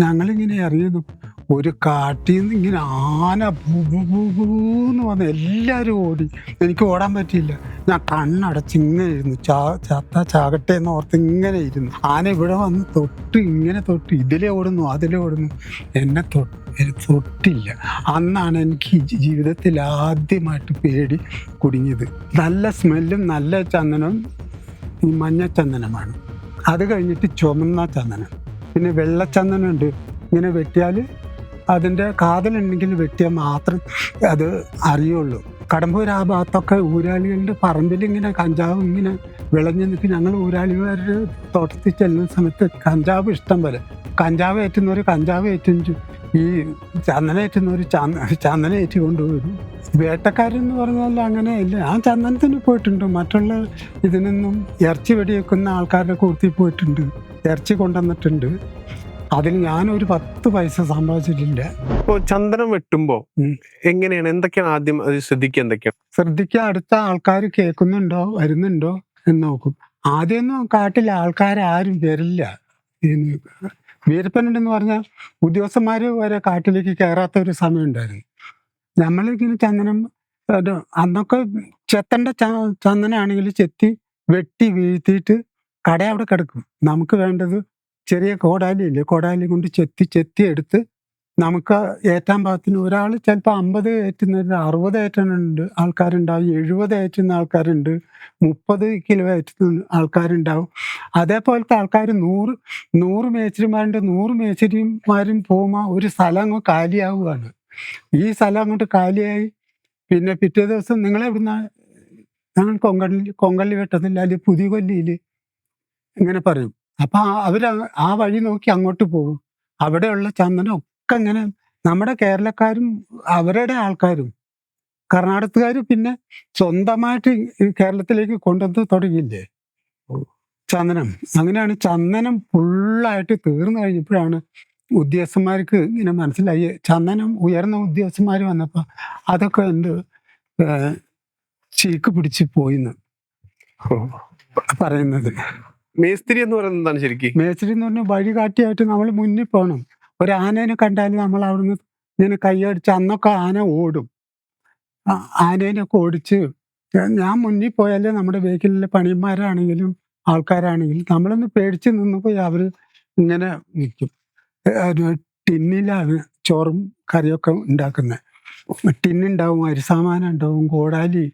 ഞങ്ങളിങ്ങനെ ഇറങ്ങിയതു ഒരു കാട്ടിൽ നിന്ന് ഇങ്ങനെ ആന ഭൂന്ന് വന്ന് എല്ലാവരും ഓടി. എനിക്ക് ഓടാൻ പറ്റിയില്ല. ഞാൻ കണ്ണടച്ച് ഇങ്ങനെ ഇരുന്നു. ചത്ത ചാകട്ടെ എന്ന് ഓർത്ത് ഇങ്ങനെ ഇരുന്നു. ആന ഇവിടെ വന്ന് തൊട്ട് ഇങ്ങനെ തൊട്ട് ഇതിലെ ഓടുന്നു അതിലെ ഓടുന്നു. എന്നെ തൊട്ടില്ല. അന്നാണ് എനിക്ക് ജീവിതത്തിൽ ആദ്യമായിട്ട് പേടി കുടുങ്ങിയത്. നല്ല സ്മെല്ലും നല്ല ചന്ദനവും ഈ മഞ്ഞ ചന്ദനമാണ്. അത് കഴിഞ്ഞിട്ട് ചുമന്ന ചന്ദനം, പിന്നെ വെള്ളച്ചന്ദനമുണ്ട്. ഇങ്ങനെ വെട്ടിയാൽ അതിൻ്റെ കാതലുണ്ടെങ്കിൽ വെട്ടിയാൽ മാത്രം അത് അറിയുള്ളൂ. കടമ്പൂർ ആ ഭാഗത്തൊക്കെ ഊരാളികളുടെ പറമ്പിൽ ഇങ്ങനെ കഞ്ചാവ് ഇങ്ങനെ വിളഞ്ഞു നിൽക്കും. ഞങ്ങൾ ഊരാളിമാരുടെ തോട്ടത്തിൽ ചെല്ലുന്ന സമയത്ത് കഞ്ചാവ് ഇഷ്ടം പോലെ. കഞ്ചാവ് ഏറ്റുന്നവർ കഞ്ചാവ് ഏറ്റും, ഈ ചന്ദനം ഏറ്റുന്നവർ ചന്ദനം ഏറ്റി കൊണ്ടുവരും. വേട്ടക്കാരെന്ന് പറഞ്ഞാൽ അങ്ങനെയല്ല. ആ ചന്ദനത്തിന് പോയിട്ടുണ്ട്. മറ്റുള്ള ഇതിനൊന്നും ഇറച്ചി വെടിവെക്കുന്ന ആൾക്കാരുടെ കൂട്ടത്തിൽ പോയിട്ടുണ്ട്, ഇറച്ചി കൊണ്ടുവന്നിട്ടുണ്ട്. അതിൽ ഞാനൊരു 10 പൈസ സമ്പാദിച്ചിട്ടില്ല. ഇപ്പോൾ ചന്ദനം വെട്ടുമ്പോ എങ്ങനെയാണ്, എന്തൊക്കെയാണ് ആദ്യം അത് ശ്രദ്ധിക്കുക? അടുത്ത ആൾക്കാർ കേൾക്കുന്നുണ്ടോ വരുന്നുണ്ടോ എന്ന് നോക്കും. ആദ്യമൊന്നും കാട്ടിൽ ആൾക്കാരും വരില്ല. വീരപ്പനുണ്ടെന്ന് പറഞ്ഞാൽ ഉദ്യോഗസ്ഥന്മാർ വരെ കാട്ടിലേക്ക് കയറാത്ത ഒരു സമയം ഉണ്ടായിരുന്നു. നമ്മളിങ്ങനെ ചന്ദനം അന്നൊക്കെ ചെത്തേണ്ട ചന്ദനാണെങ്കിൽ ചെത്തി വെട്ടി വീഴ്ത്തിയിട്ട് കട അവിടെ കിടക്കും. നമുക്ക് വേണ്ടത് ചെറിയ കോടാലിയില്ലേ, കോടാലി കൊണ്ട് ചെത്തി എടുത്ത് നമുക്ക് ഏറ്റാൻ പാകത്തിന് ഒരാൾ ചിലപ്പോൾ 50 ഏറ്റുന്നവർ 60 ഏറ്റുന്നുണ്ട് ആൾക്കാരുണ്ടാവും, 70 ഏറ്റുന്ന ആൾക്കാരുണ്ട്, 30 കിലോ ഏറ്റുന്ന ആൾക്കാരുണ്ടാവും. അതേപോലത്തെ ആൾക്കാർ 100 മേച്ചിരിമാരുണ്ട്. 100 മേച്ചിരിമാരും പോകുമ്പോൾ ഒരു സ്ഥലം അങ്ങ് കാലിയാവുകയാണ്. ഈ സ്ഥലം അങ്ങോട്ട് കാലിയായി പിന്നെ പിറ്റേ ദിവസം നിങ്ങളെവിടുന്ന? ഞങ്ങൾ കൊങ്കള്ളി വെട്ടത്തില്ല, അല്ലെങ്കിൽ പുതിയ കൊല്ലിയിൽ ഇങ്ങനെ പറയും. അപ്പം അവർ ആ വഴി നോക്കി അങ്ങോട്ട് പോകും. അവിടെയുള്ള ചന്ദനം ഒക്കെ ഇങ്ങനെ നമ്മുടെ കേരളക്കാരും അവരുടെ ആൾക്കാരും കർണാടകക്കാർ പിന്നെ സ്വന്തമായിട്ട് കേരളത്തിലേക്ക് കൊണ്ടുവന്ന് തുടങ്ങിയില്ലേ ചന്ദനം. അങ്ങനെയാണ് ചന്ദനം ഫുള്ളായിട്ട് തീർന്നു കഴിഞ്ഞപ്പോഴാണ് ഉദ്യോഗസ്ഥന്മാർക്ക് ഇങ്ങനെ മനസ്സിലായി. ചന്ദനം ഉയർന്ന ഉദ്യോഗസ്ഥന്മാർ വന്നപ്പോൾ അതൊക്കെ എന്ത് ചീക്ക് പിടിച്ച് പോയിന്ന് പറയുന്നത്. മേസ്തിരി എന്ന് പറയുന്നത് എന്താണ് ശരിക്കും? മേസ്തിരി എന്ന് പറഞ്ഞാൽ വഴികാട്ടിയായിട്ട് നമ്മൾ മുന്നിൽ പോകണം. ഒരു ആനേനെ കണ്ടാൽ നമ്മൾ അവിടുന്ന് ഇങ്ങനെ കൈയടിച്ച്, അന്നൊക്കെ ആന ഓടും. ആനേനൊക്കെ ഓടിച്ച് ഞാൻ മുന്നിൽ പോയാലേ നമ്മുടെ ബേക്കിലുള്ള പണിയന്മാരാണെങ്കിലും ആൾക്കാരാണെങ്കിലും നമ്മളൊന്ന് പേടിച്ച് നിന്നപ്പോൾ അവർ ഇങ്ങനെ നിൽക്കും. ടിന്നിലാണ് ചോറും കറിയൊക്കെ ഉണ്ടാക്കുന്നത്. ടിന്നുണ്ടാവും, അരിസാമാനം ഉണ്ടാവും, കോടാലി,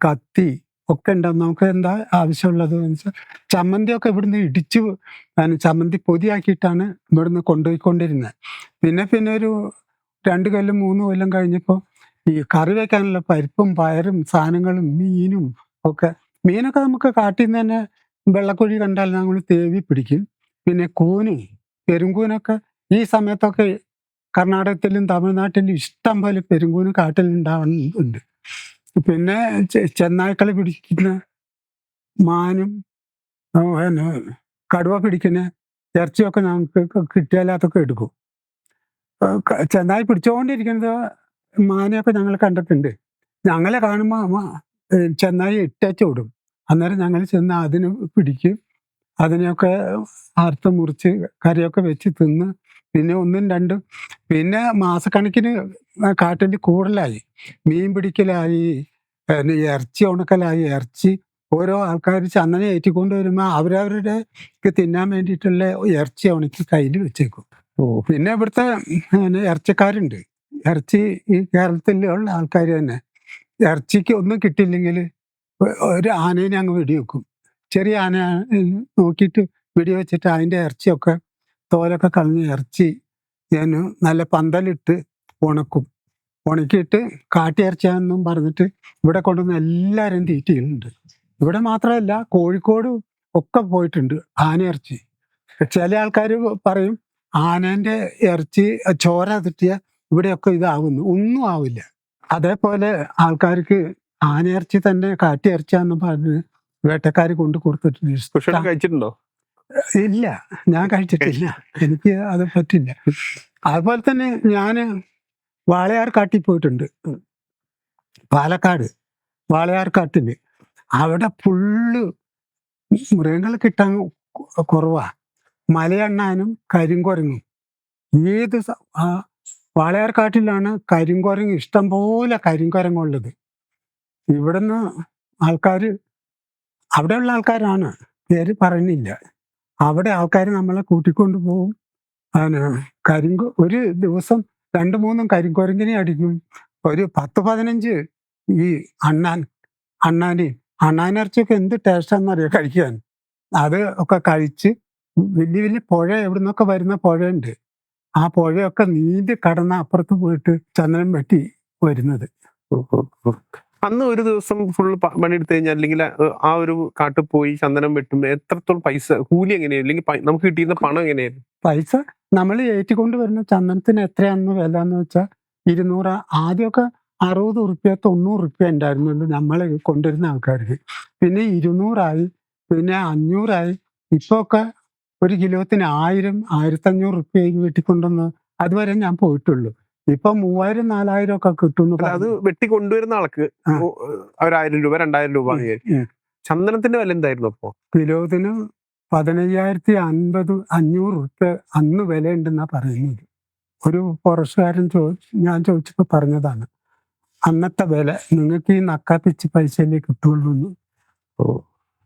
കത്തി ഒക്കെ ഉണ്ടാവും. നമുക്ക് എന്താ ആവശ്യമുള്ളത് വെച്ചാൽ ചമ്മന്തിയൊക്കെ ഇവിടുന്ന് ഇടിച്ച് ചമ്മന്തി പൊതിയാക്കിയിട്ടാണ് ഇവിടുന്ന് കൊണ്ടുപോയിക്കൊണ്ടിരുന്നത്. പിന്നെ ഒരു 2 കൊല്ലം 3 കൊല്ലം കഴിഞ്ഞപ്പോൾ ഈ കറി വയ്ക്കാനുള്ള പരിപ്പും പയറും സാധനങ്ങളും മീനും ഒക്കെ. മീനൊക്കെ നമുക്ക് കാട്ടിൽ നിന്ന് തന്നെ വെള്ളക്കുഴി കണ്ടാൽ നമ്മൾ തേവി പിടിക്കും. പിന്നെ പെരുങ്കൂനൊക്കെ ഈ സമയത്തൊക്കെ കർണാടകത്തിലും തമിഴ്നാട്ടിലും ഇഷ്ടം പോലെ പെരുങ്കൂന് കാട്ടിലുണ്ടാവുന്നുണ്ട്. പിന്നെ ചെന്നായ്ക്കൾ പിടിക്കുന്ന മാനും പിന്നെ കടുവ പിടിക്കുന്ന ഇറച്ചിയൊക്കെ നമുക്ക് കിട്ടിയാൽ അതൊക്കെ എടുക്കും. ചെന്നായി പിടിച്ചുകൊണ്ടിരിക്കുന്നത് മാനെയൊക്കെ ഞങ്ങൾ കണ്ടിട്ടുണ്ട്. ഞങ്ങളെ കാണുമ്പോൾ ചെന്നായി ഇട്ടേച്ച് വിടും. അന്നേരം ഞങ്ങൾ ചെന്ന് അതിന് പിടിക്കും. അതിനെയൊക്കെ അറുത്ത് മുറിച്ച് കറിയൊക്കെ വെച്ച് തിന്ന് പിന്നെ 1ഉം 2ഉം പിന്നെ മാസക്കണക്കിന് കാട്ടിൽ കൂടുതലായി. മീൻ പിടിക്കലായി, പിന്നെ ഇറച്ചി ഉണക്കലായി. ഇറച്ചി ഓരോ ആൾക്കാർ ചന്ദനം ഏറ്റിക്കൊണ്ട് വരുമ്പോൾ അവരവരുടെ തിന്നാൻ വേണ്ടിയിട്ടുള്ള ഇറച്ചി ഉണക്കി കയ്യിൽ വെച്ചേക്കും. പിന്നെ ഇവിടുത്തെ ഇറച്ചിക്കാരുണ്ട്. ഇറച്ചി ഈ കേരളത്തിലുള്ള ആൾക്കാർ തന്നെ ഇറച്ചിക്ക് ഒന്നും കിട്ടിയില്ലെങ്കിൽ ഒരു ആനേനെ അങ്ങ് വെടിവെക്കും. ചെറിയ ആന നോക്കിയിട്ട് വെടിവെച്ചിട്ട് അതിൻ്റെ ഇറച്ചിയൊക്കെ തോലൊക്കെ കളഞ്ഞ് ഇറച്ചി ഞാൻ നല്ല പന്തലിട്ട് ഉണക്കിയിട്ട് കാട്ടിയിറച്ചിയാണെന്നും പറഞ്ഞിട്ട് ഇവിടെ കൊണ്ടുവന്ന് എല്ലാവരും തീറ്റികളുണ്ട്. ഇവിടെ മാത്രമല്ല, കോഴിക്കോട് ഒക്കെ പോയിട്ടുണ്ട് ആനയിറച്ചി. ചില ആൾക്കാർ പറയും ആനേൻ്റെ ഇറച്ചി ചോര തിട്ടിയ ഇവിടെയൊക്കെ ഇതാവുന്നു. ഒന്നും ആവില്ല. അതേപോലെ ആൾക്കാർക്ക് ആനയിറച്ചി തന്നെ കാട്ടിയിറച്ചിയാന്ന് പറഞ്ഞ് വേട്ടക്കാർ കൊണ്ട് കൊടുത്തിട്ടുണ്ട്. കഴിച്ചിട്ടുണ്ടോ? ഇല്ല, ഞാൻ കഴിച്ചിട്ടില്ല. എനിക്ക് അത് പറ്റില്ല. അതുപോലെ തന്നെ ഞാൻ വാളയാർ കാട്ടിൽ പോയിട്ടുണ്ട്. പാലക്കാട് വാളയാർ കാട്ടിൽ അവിടെ ഫുള്ള് മൃഗങ്ങൾ കിട്ടാൻ കുറവാ. മലയണ്ണാനും കരിങ്കുരങ്ങും ഏത് വാളയാർക്കാട്ടിലാണ് കരിങ്കുരങ്ങ് ഇഷ്ടം പോലെ കരിങ്കുരങ്ങുള്ളത്. ഇവിടുന്ന് ആൾക്കാർ, അവിടെയുള്ള ആൾക്കാരാണ്, പേര് പറയുന്നില്ല, അവിടെ ആൾക്കാർ നമ്മളെ കൂട്ടിക്കൊണ്ട് പോകും. ഒരു ദിവസം 2-3 കരിങ്കുരങ്ങിനെ അടിക്കും. ഒരു 10-15 ഈ അണ്ണാനിറച്ചിയൊക്കെ എന്ത് ടേസ്റ്റാണെന്നറിയാം കഴിക്കാൻ. അത് ഒക്കെ കഴിച്ച് വലിയ വലിയ പുഴ എവിടുന്നൊക്കെ വരുന്ന പുഴയുണ്ട്, ആ പുഴയൊക്കെ നീന്തി കടന്ന അപ്പുറത്ത് പോയിട്ട് ചന്ദനം വെട്ടി വരുന്നത്. അന്ന് ഒരു ദിവസം ഫുൾ പണിയെടുത്ത് കഴിഞ്ഞാൽ, അല്ലെങ്കിൽ ആ ഒരു കാട്ടിൽ പോയി ചന്ദനം വെട്ടുമ്പോൾ എത്രത്തോളം പൈസ കൂലി എങ്ങനെയായിരുന്നു, അല്ലെങ്കിൽ നമുക്ക് കിട്ടിയിരുന്ന പണം എങ്ങനെയായിരുന്നു? പൈസ നമ്മൾ ഏറ്റിക്കൊണ്ട് വരുന്ന ചന്ദനത്തിന് എത്രയാണെന്ന് വില എന്ന് വെച്ചാൽ 200, ആദ്യമൊക്കെ 60 ഉറുപ്പ്യ 90 ഉറുപ്പ്യ ഉണ്ടായിരുന്നുള്ളൂ നമ്മൾ കൊണ്ടുവരുന്ന ആൾക്കാർക്ക്. പിന്നെ 200 പിന്നെ 500. ഇപ്പൊ ഒക്കെ ഒരു കിലോത്തിന് 1000-1500 ഉറുപ്പ്യക്ക് വെട്ടിക്കൊണ്ടുവന്ന് അതുവരെ ഞാൻ പോയിട്ടുള്ളൂ. ഇപ്പൊ 3000-4000 ഒക്കെ കിട്ടുന്നു. അത് വെട്ടി കൊണ്ടുവരുന്ന ആൾക്ക് ആ. 1000 രൂപ 2000 രൂപ. ചന്ദനത്തിന്റെ വില എന്തായിരുന്നു അപ്പോ? കിലോത്തിന് 15,500 ഉറുപ്പ്യ അന്ന് വിലയുണ്ടെന്നാ പറയുന്നത്. ഒരു ഫോറസ്റ്റുകാരൻ ഞാൻ ചോദിച്ചപ്പോൾ പറഞ്ഞതാണ്, അന്നത്തെ വില നിങ്ങൾക്ക് ഈ നക്കാപ്പിച്ച് പൈസയിലേ കിട്ടുള്ളൂ എന്ന്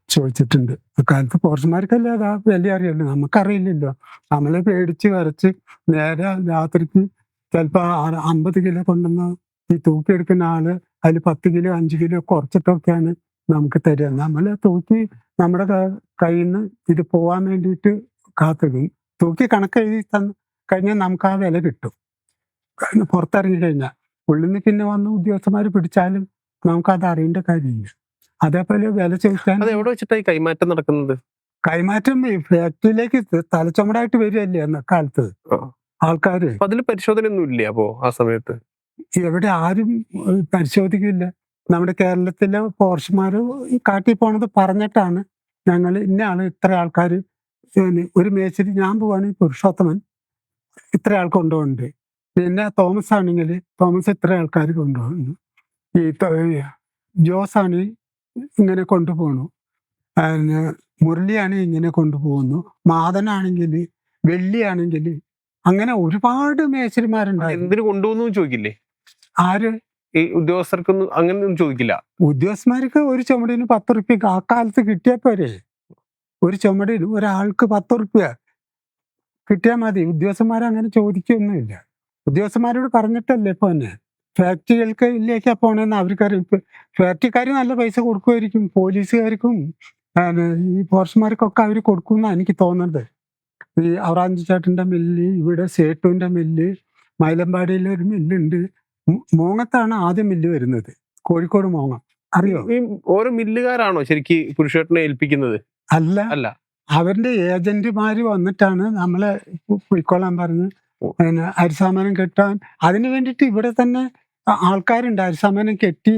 ചോദിച്ചിട്ടുണ്ട്. അക്കാലത്ത് ഫോറസ്റ്റുമാർക്കല്ലേ അത് ആ വില അറിയല്ലോ, നമുക്കറിയില്ലല്ലോ. നമ്മളെ പേടിച്ച് വരച്ച് നേരെ രാത്രിക്ക് ചിലപ്പോൾ 50 കിലോ കൊണ്ടുവന്ന് ഈ തൂക്കിയെടുക്കുന്ന ആള് അതിൽ 10 കിലോ 5 കിലോ കുറച്ചിട്ടൊക്കെയാണ് നമുക്ക് തരിക. നമ്മൾ തൂക്കി നമ്മുടെ കയ്യിൽ നിന്ന് ഇത് പോകാൻ വേണ്ടിയിട്ട് കാത്തിടും. തൂക്കി കണക്ക് എഴുതി കഴിഞ്ഞാൽ നമുക്ക് ആ വില കിട്ടും. പുറത്തിറങ്ങി കഴിഞ്ഞാൽ ഉള്ളിൽ നിന്ന് പിന്നെ വന്ന് ഉദ്യോഗസ്ഥന്മാർ പിടിച്ചാലും നമുക്കത് അറിയേണ്ട കാര്യമില്ല. അതേപോലെ വില ചോദിക്കാൻ. അത് എവിടെ വെച്ചിട്ടായി കൈമാറ്റം നടക്കുന്നത്? കൈമാറ്റം ഈ ഫാക്ടറിയിലേക്ക് തലച്ചുമടായിട്ട് വരികയല്ലേ അന്ന് കാലത്ത് ആൾക്കാര്. അതിൽ പരിശോധന ഒന്നും ഇല്ല അപ്പോ ആ സമയത്ത്? എവിടെ ആരും പരിശോധിക്കില്ല. നമ്മുടെ കേരളത്തിലെ ഫോറസ്റ്റുമാർ ഈ കാട്ടിൽ പോണത് പറഞ്ഞിട്ടാണ് ഞങ്ങൾ ഇന്ന ആള് ഇത്ര ആൾക്കാർ, ഒരു മേച്ചിൽ ഞാൻ പോവാണെങ്കിൽ പുരുഷോത്തമൻ ഇത്ര ആൾ കൊണ്ടുപോകുന്നുണ്ട്, പിന്നെ തോമസ് ആണെങ്കിൽ തോമസ് ഇത്ര ആൾക്കാർ കൊണ്ടുപോകുന്നു, ഈ ജോസാണ് ഇങ്ങനെ കൊണ്ടുപോകണു, മുരളിയാണെങ്കിൽ ഇങ്ങനെ കൊണ്ടുപോകുന്നു, മാതനാണെങ്കിൽ, വെള്ളിയാണെങ്കിൽ, അങ്ങനെ ഒരുപാട് മേച്ചിരിമാരുണ്ടായി. എന്തിനു കൊണ്ടുപോകുന്നു ചോദിക്കില്ലേ ആര്? ഈ ഉദ്യോഗസ്ഥർക്കൊന്നും അങ്ങനെയൊന്നും ചോദിക്കില്ല? ഉദ്യോഗസ്ഥന്മാർക്ക് ഒരു ചുമടിന് 10 ഉറുപ്പ്യ ആ കാലത്ത് കിട്ടിയാൽ പോരെ. ഒരു ചുമടിന് ഒരാൾക്ക് 10 ഉറുപ്പ്യ കിട്ടിയാൽ മതി. ഉദ്യോഗസ്ഥന്മാർ അങ്ങനെ ചോദിക്കൊന്നുമില്ല. ഉദ്യോഗസ്ഥന്മാരോട് പറഞ്ഞിട്ടല്ലേ ഇപ്പൊ തന്നെ ഫാക്ടറികൾക്കിലേക്കാ പോണേന്ന് അവർക്കറിയാം. ഇപ്പൊ ഫാക്ടറിക്കാർ നല്ല പൈസ കൊടുക്കുമായിരിക്കും, പോലീസുകാർക്കും ഈ ഫോറസ്റ്റുമാർക്കൊക്കെ അവർ കൊടുക്കുമെന്നാണ് എനിക്ക് തോന്നുന്നത്. ഈ ഔറാഞ്ചി ചേട്ടൻ്റെ മില്ല്, ഇവിടെ സേട്ടുവിൻ്റെ മില്ല്, മൈലമ്പാടിയിലെ ഒരു മില്ലുണ്ട്. മോങ്ങത്താണ് ആദ്യം മില്ല് വരുന്നത്, കോഴിക്കോട് മോങ്ങം, അറിയോ? ഈ ഓരോ മില്ലുകാരാണോ ശരിക്ക് പുരുഷേട്ടനെ ഏൽപ്പിക്കുന്നത്? അല്ല, അല്ല, അവരുടെ ഏജന്റുമാര് വന്നിട്ടാണ് നമ്മളെ പൊയ്ക്കോളാൻ പറഞ്ഞ് അരിസാമാനം കെട്ടാൻ. അതിന് വേണ്ടിയിട്ട് ഇവിടെ തന്നെ ആൾക്കാരുണ്ട് അരിസാമാനം കെട്ടി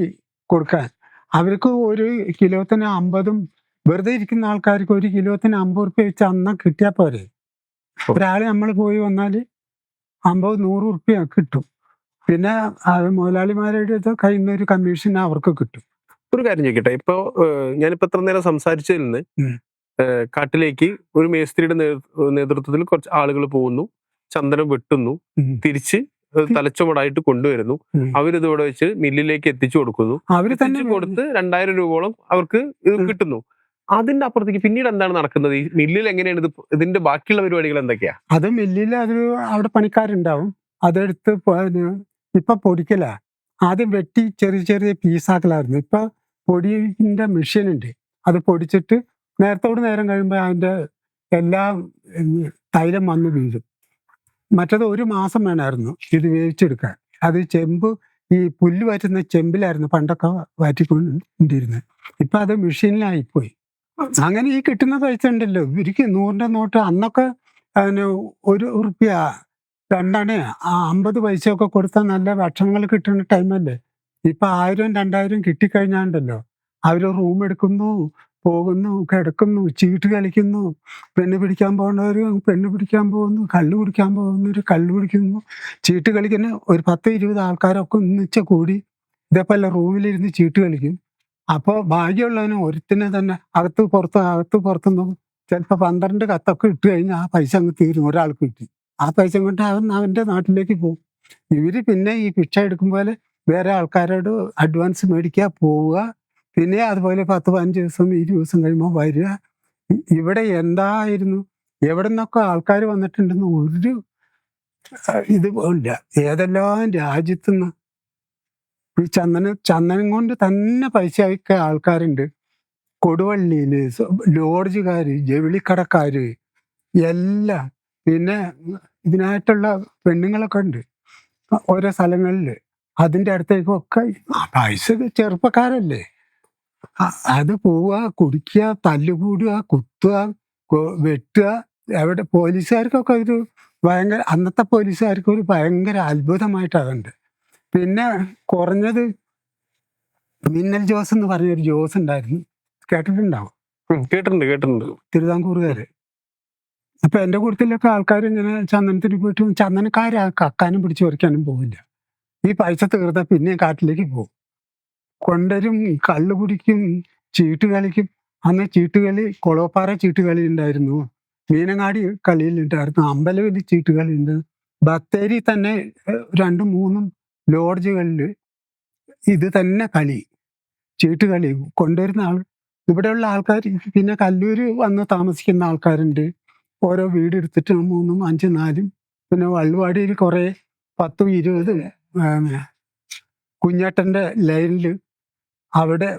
കൊടുക്കാൻ. അവർക്ക് ഒരു കിലോത്തിന് 50, വെറുതെ ഇരിക്കുന്ന ആൾക്കാർക്ക് ഒരു കിലോത്തിന് 50 ഉറുപ്പ്യ വെച്ച് അന്ന് കിട്ടിയാൽ പോരെ. ഒരാൾ നമ്മൾ പോയി വന്നാൽ 50-100 ഉറുപ്പ്യ കിട്ടും. പിന്നെ മുതലാളിമാരുടെ കയ്യിൽ നിന്ന് ഒരു കമ്മീഷൻ അവർക്ക് കിട്ടും. ഒരു കാര്യം ചോദിക്കട്ടെ, ഇപ്പൊ ഞാനിപ്പോ എത്ര നേരം സംസാരിച്ചതിൽ നിന്ന് കാട്ടിലേക്ക് ഒരു മേസ്ത്രിയുടെ നേതൃത്വത്തിൽ കുറച്ച് ആളുകൾ പോകുന്നു, ചന്ദനം വെട്ടുന്നു, തിരിച്ച് തലച്ചുമടായിട്ട് കൊണ്ടുവരുന്നു, അവരിത് ഇവിടെ വെച്ച് മില്ലിലേക്ക് എത്തിച്ചു കൊടുക്കുന്നു, അവര് തന്നെ കൊടുത്ത് 2000 രൂപയോളം അവർക്ക് ഇത് കിട്ടുന്നു. അതിന്റെ അപ്പുറത്തേക്ക് പിന്നീട് എന്താണ് നടക്കുന്നത്? ഈ മില്ലിൽ എങ്ങനെയാണ് ഇതിന്റെ ബാക്കിയുള്ള പരിപാടികൾ എന്തൊക്കെയാ? അത് മില്ലിൽ അവിടെ പണിക്കാരുണ്ടാവും, അതെടുത്ത് ഇപ്പൊ പൊടിക്കല. ആദ്യം വെട്ടി ചെറിയ ചെറിയ പീസാക്കലായിരുന്നു. ഇപ്പൊ പൊടിന്റെ മെഷീൻ ഉണ്ട്, അത് പൊടിച്ചിട്ട് നേരത്തോട് നേരം കഴിയുമ്പോൾ അതിന്റെ എല്ലാം തൈലം വന്ന് വീഴും. മറ്റത് 1 മാസം വേണമായിരുന്നു ഇത് വേവിച്ചെടുക്കാൻ. അത് ചെമ്പ്, ഈ പുല്ല് വറ്റുന്ന ചെമ്പിലായിരുന്നു പണ്ടൊക്കെ വറ്റിക്കൊണ്ടിരുന്നത്. ഇപ്പൊ അത് മെഷീനിലായിപ്പോയി. അങ്ങനെ ഈ കിട്ടുന്ന പൈസ ഉണ്ടല്ലോ, ഇവർക്ക് 100ന്റെ നോട്ട് അന്നൊക്കെ 1 ഉറുപ്പ്യ 2 അണ 50 പൈസയൊക്കെ കൊടുത്താൽ നല്ല ഭക്ഷണങ്ങൾ കിട്ടുന്ന ടൈമല്ലേ. ഇപ്പൊ 1000-2000 കിട്ടിക്കഴിഞ്ഞാണ്ടല്ലോ അവർ റൂം എടുക്കുന്നു, പോകുന്നു, കിടക്കുന്നു, ചീട്ട് കളിക്കുന്നു, പെണ്ണ് പിടിക്കാൻ പോകുന്നവർ പെണ്ണ് പിടിക്കാൻ പോകുന്നു, കള്ള് കുടിക്കാൻ പോകുന്നവർ കള്ള് കുടിക്കുന്നു, ചീട്ട് കളിക്കുന്ന ഒരു 10-20 ആൾക്കാരൊക്കെ ഒന്നിച്ച് കൂടി ഇതേപോലെ റൂമിലിരുന്ന് ചീട്ട് കളിക്കും. അപ്പോൾ ഭാഗ്യമുള്ളവന് ഒരുത്തിനെ തന്നെ അകത്ത് പുറത്തുനിന്ന് ചിലപ്പോൾ 12 കത്തൊക്കെ ഇട്ട് കഴിഞ്ഞാൽ ആ പൈസ അങ്ങ് തീരും, ഒരാൾക്ക് കിട്ടി. ആ പൈസ കൊണ്ട് അവൻ അവൻ്റെ നാട്ടിലേക്ക് പോകും. ഇവര് പിന്നെ ഈ ഭിക്ഷ എടുക്കും പോലെ വേറെ ആൾക്കാരോട് അഡ്വാൻസ് മേടിക്കുക, പോവുക, പിന്നെ അതുപോലെ 10-15 ദിവസം 20 ദിവസം കഴിയുമ്പോൾ വരിക. ഇവിടെ എന്തായിരുന്നു, എവിടെ നിന്നൊക്കെ ആൾക്കാർ വന്നിട്ടുണ്ടെന്ന് ഒരു ഇത് ഇല്ല. ഏതെല്ലാം രാജ്യത്തുനിന്ന് ഈ ചന്ദനം കൊണ്ട് തന്നെ പൈസ അയക്കുക ആൾക്കാരുണ്ട്. കൊടുവള്ളിയില് ലോഡ്ജുകാര്, ജവിളിക്കടക്കാര് എല്ലാം. പിന്നെ ഇതിനായിട്ടുള്ള പെണ്ണുങ്ങളൊക്കെ ഉണ്ട് ഓരോ സ്ഥലങ്ങളിൽ. അതിൻ്റെ അടുത്തേക്കൊക്കെ പൈസ ചെറുപ്പക്കാരല്ലേ, അത് പോവുക, കുടിക്കുക, തല്ലുകൂടുക, കുത്തുക, വെട്ടുക. എവിടെ പോലീസുകാർക്കൊക്കെ ഒരു ഭയങ്കര, അന്നത്തെ പോലീസുകാർക്ക് ഒരു ഭയങ്കര അത്ഭുതമായിട്ടുണ്ട്. പിന്നെ കുറഞ്ഞത് മിന്നൽ ജോസ് എന്ന് പറഞ്ഞൊരു ജോസ് ഉണ്ടായിരുന്നു, കേട്ടിട്ടുണ്ടാവും. കേട്ടിട്ടുണ്ട്. തിരുവിതാംകൂറുകാര്. അപ്പൊ എന്റെ കൂട്ടത്തിലൊക്കെ ആൾക്കാർ ഇങ്ങനെ ചന്ദനത്തിന് പോയിട്ട് ചന്ദനക്കാര് കക്കാനും പിടിച്ചു പറിക്കാനും പോവില്ല. ഈ പൈസ തീർത്താൽ പിന്നെ കാട്ടിലേക്ക് പോകും, കൊണ്ടരും, കള്ളു കുടിക്കും, ചീട്ട് കളിക്കും. അന്ന് ചീട്ടുകളി, കൊളോപ്പാറ ചീട്ടുകളി ഉണ്ടായിരുന്നു, മീനങ്ങാടി കളിയിലുണ്ടായിരുന്നു, അമ്പലവലി ചീട്ടുകളി ഉണ്ട്, ബത്തേരി തന്നെ 2-3 ലോഡ്ജുകളിൽ ഇത് തന്നെ കളി, ചീട്ടുകളി കൊണ്ടുവരുന്ന ആൾ. ഇവിടെയുള്ള ആൾക്കാർ പിന്നെ കല്ലൂര് വന്ന് താമസിക്കുന്ന ആൾക്കാരുണ്ട്. ഓരോ വീട് എടുത്തിട്ട് 3, 5, 4. പിന്നെ വള്ളുവാടിയിൽ കുറേ 10, 20 കുഞ്ഞേട്ടൻ്റെ ലൈനിൽ അവിടെ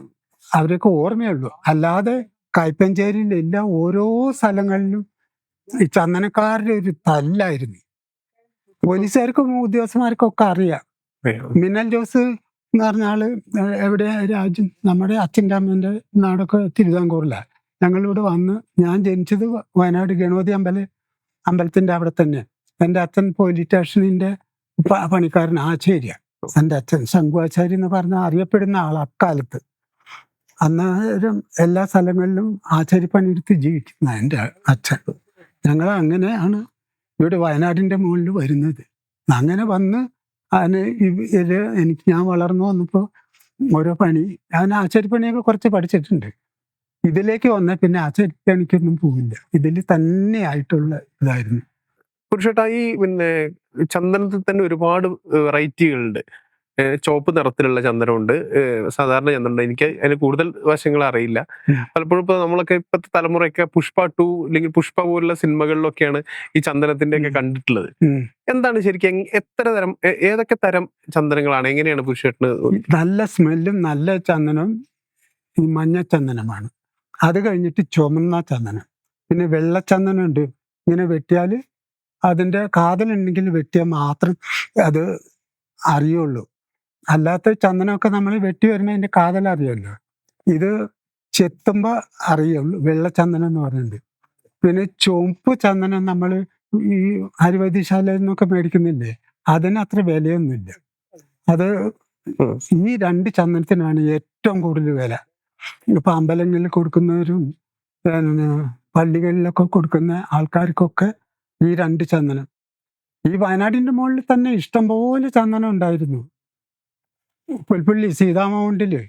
അവരൊക്കെ ഓർമ്മയുള്ളൂ. അല്ലാതെ കൈപ്പഞ്ചേരിയിൽ എല്ലാ ഓരോ സ്ഥലങ്ങളിലും ഈ ചന്ദനക്കാരുടെ ഒരു തല്ലായിരുന്നു. പോലീസുകാർക്കും ഉദ്യോഗസ്ഥന്മാർക്കൊക്കെ അറിയാം. മിന്നൽ ജോസ് എന്ന് പറഞ്ഞ ആള് എവിടെ രാജ്യം, നമ്മുടെ അച്ഛൻ്റെ അമ്മേൻ്റെ നാടൊക്കെ തിരുവിതാംകൂറിലാണ്. ഞങ്ങളിവിടെ വന്ന്, ഞാൻ ജനിച്ചത് വയനാട് ഗണപതി അമ്പലത്തിൻ്റെ അവിടെ തന്നെ. എൻ്റെ അച്ഛൻ പോലീസ് സ്റ്റേഷനിൻ്റെ പണിക്കാരൻ ആചാര്യ. എൻ്റെ അച്ഛൻ ശംഖുവാചാരി എന്ന് പറഞ്ഞാൽ അറിയപ്പെടുന്ന ആൾ അക്കാലത്ത്. അന്നേരം എല്ലാ സ്ഥലങ്ങളിലും ആചാര്യപ്പണിയെടുത്ത് ജീവിക്കുന്ന എൻ്റെ അച്ഛൻ. ഞങ്ങൾ അങ്ങനെയാണ് ഇവിടെ വയനാടിൻ്റെ മുകളിൽ വരുന്നത്. അങ്ങനെ വന്ന് ഞാൻ വളർന്നു വന്നപ്പോൾ ഓരോ പണി, ഞാൻ ആശാരിപ്പണിയൊക്കെ കുറച്ച് പഠിച്ചിട്ടുണ്ട്. ഇതിലേക്ക് വന്നാൽ പിന്നെ ആശാരിപ്പണിക്കൊന്നും പോവില്ല, ഇതിൽ തന്നെ ആയിട്ടുള്ള ഇതായിരുന്നു. പുരുഷേട്ടാ, ഈ പിന്നെ ചന്ദനത്തിൽ തന്നെ ഒരുപാട് വെറൈറ്റികളുണ്ട്. ചുവപ്പ് നിറത്തിലുള്ള ചന്ദനമുണ്ട്, സാധാരണ ചന്ദനമുണ്ട്. എനിക്ക് അതിന് കൂടുതൽ വശങ്ങൾ അറിയില്ല. പലപ്പോഴും ഇപ്പൊ നമ്മളൊക്കെ ഇപ്പോഴത്തെ തലമുറയൊക്കെ പുഷ്പ 2 അല്ലെങ്കിൽ പുഷ്പ പോലുള്ള സിനിമകളിലൊക്കെയാണ് ഈ ചന്ദനത്തിന്റെ ഒക്കെ കണ്ടിട്ടുള്ളത്. എന്താണ് ശരിക്കും, എത്ര തരം, ഏതൊക്കെ തരം ചന്ദനങ്ങളാണ്, എങ്ങനെയാണ് പുരുഷേട്ടന്? നല്ല സ്മെല്ലും നല്ല ചന്ദനം ഈ മഞ്ഞ ചന്ദനമാണ്. അത് കഴിഞ്ഞിട്ട് ചുമന്ന ചന്ദനം, പിന്നെ വെള്ളച്ചന്ദനം ഉണ്ട്. ഇങ്ങനെ വെട്ടിയാൽ അതിൻ്റെ കാതലുണ്ടെങ്കിൽ വെട്ടിയാൽ മാത്രം അത് അറിയുള്ളൂ. അല്ലാത്ത ചന്ദനമൊക്കെ നമ്മൾ വെട്ടി വരുമ്പോൾ അതിൻ്റെ കാതൽ അറിയുമല്ലോ. ഇത് ചെത്തുമ്പോൾ അറിയുള്ളൂ, വെള്ളച്ചന്ദനം എന്ന് പറയുന്നത്. പിന്നെ ചുവപ്പ് ചന്ദനം നമ്മൾ ഈ അരിവൈദ്യശാലയിൽ നിന്നൊക്കെ മേടിക്കുന്നില്ലേ, അതിന് അത്ര വിലയൊന്നുമില്ല. അത് ഈ 2 ചന്ദനത്തിനാണ് ഏറ്റവും കൂടുതൽ വില. ഇപ്പം അമ്പലങ്ങളിൽ കൊടുക്കുന്നവരും പള്ളികളിലൊക്കെ കൊടുക്കുന്ന ആൾക്കാർക്കൊക്കെ ഈ 2 ചന്ദനം. ഈ വയനാടിൻ്റെ മുകളിൽ തന്നെ ഇഷ്ടംപോലെ ചന്ദനം ഉണ്ടായിരുന്നു. പുൽപ്പള്ളി സീതാമൗണ്ടില്,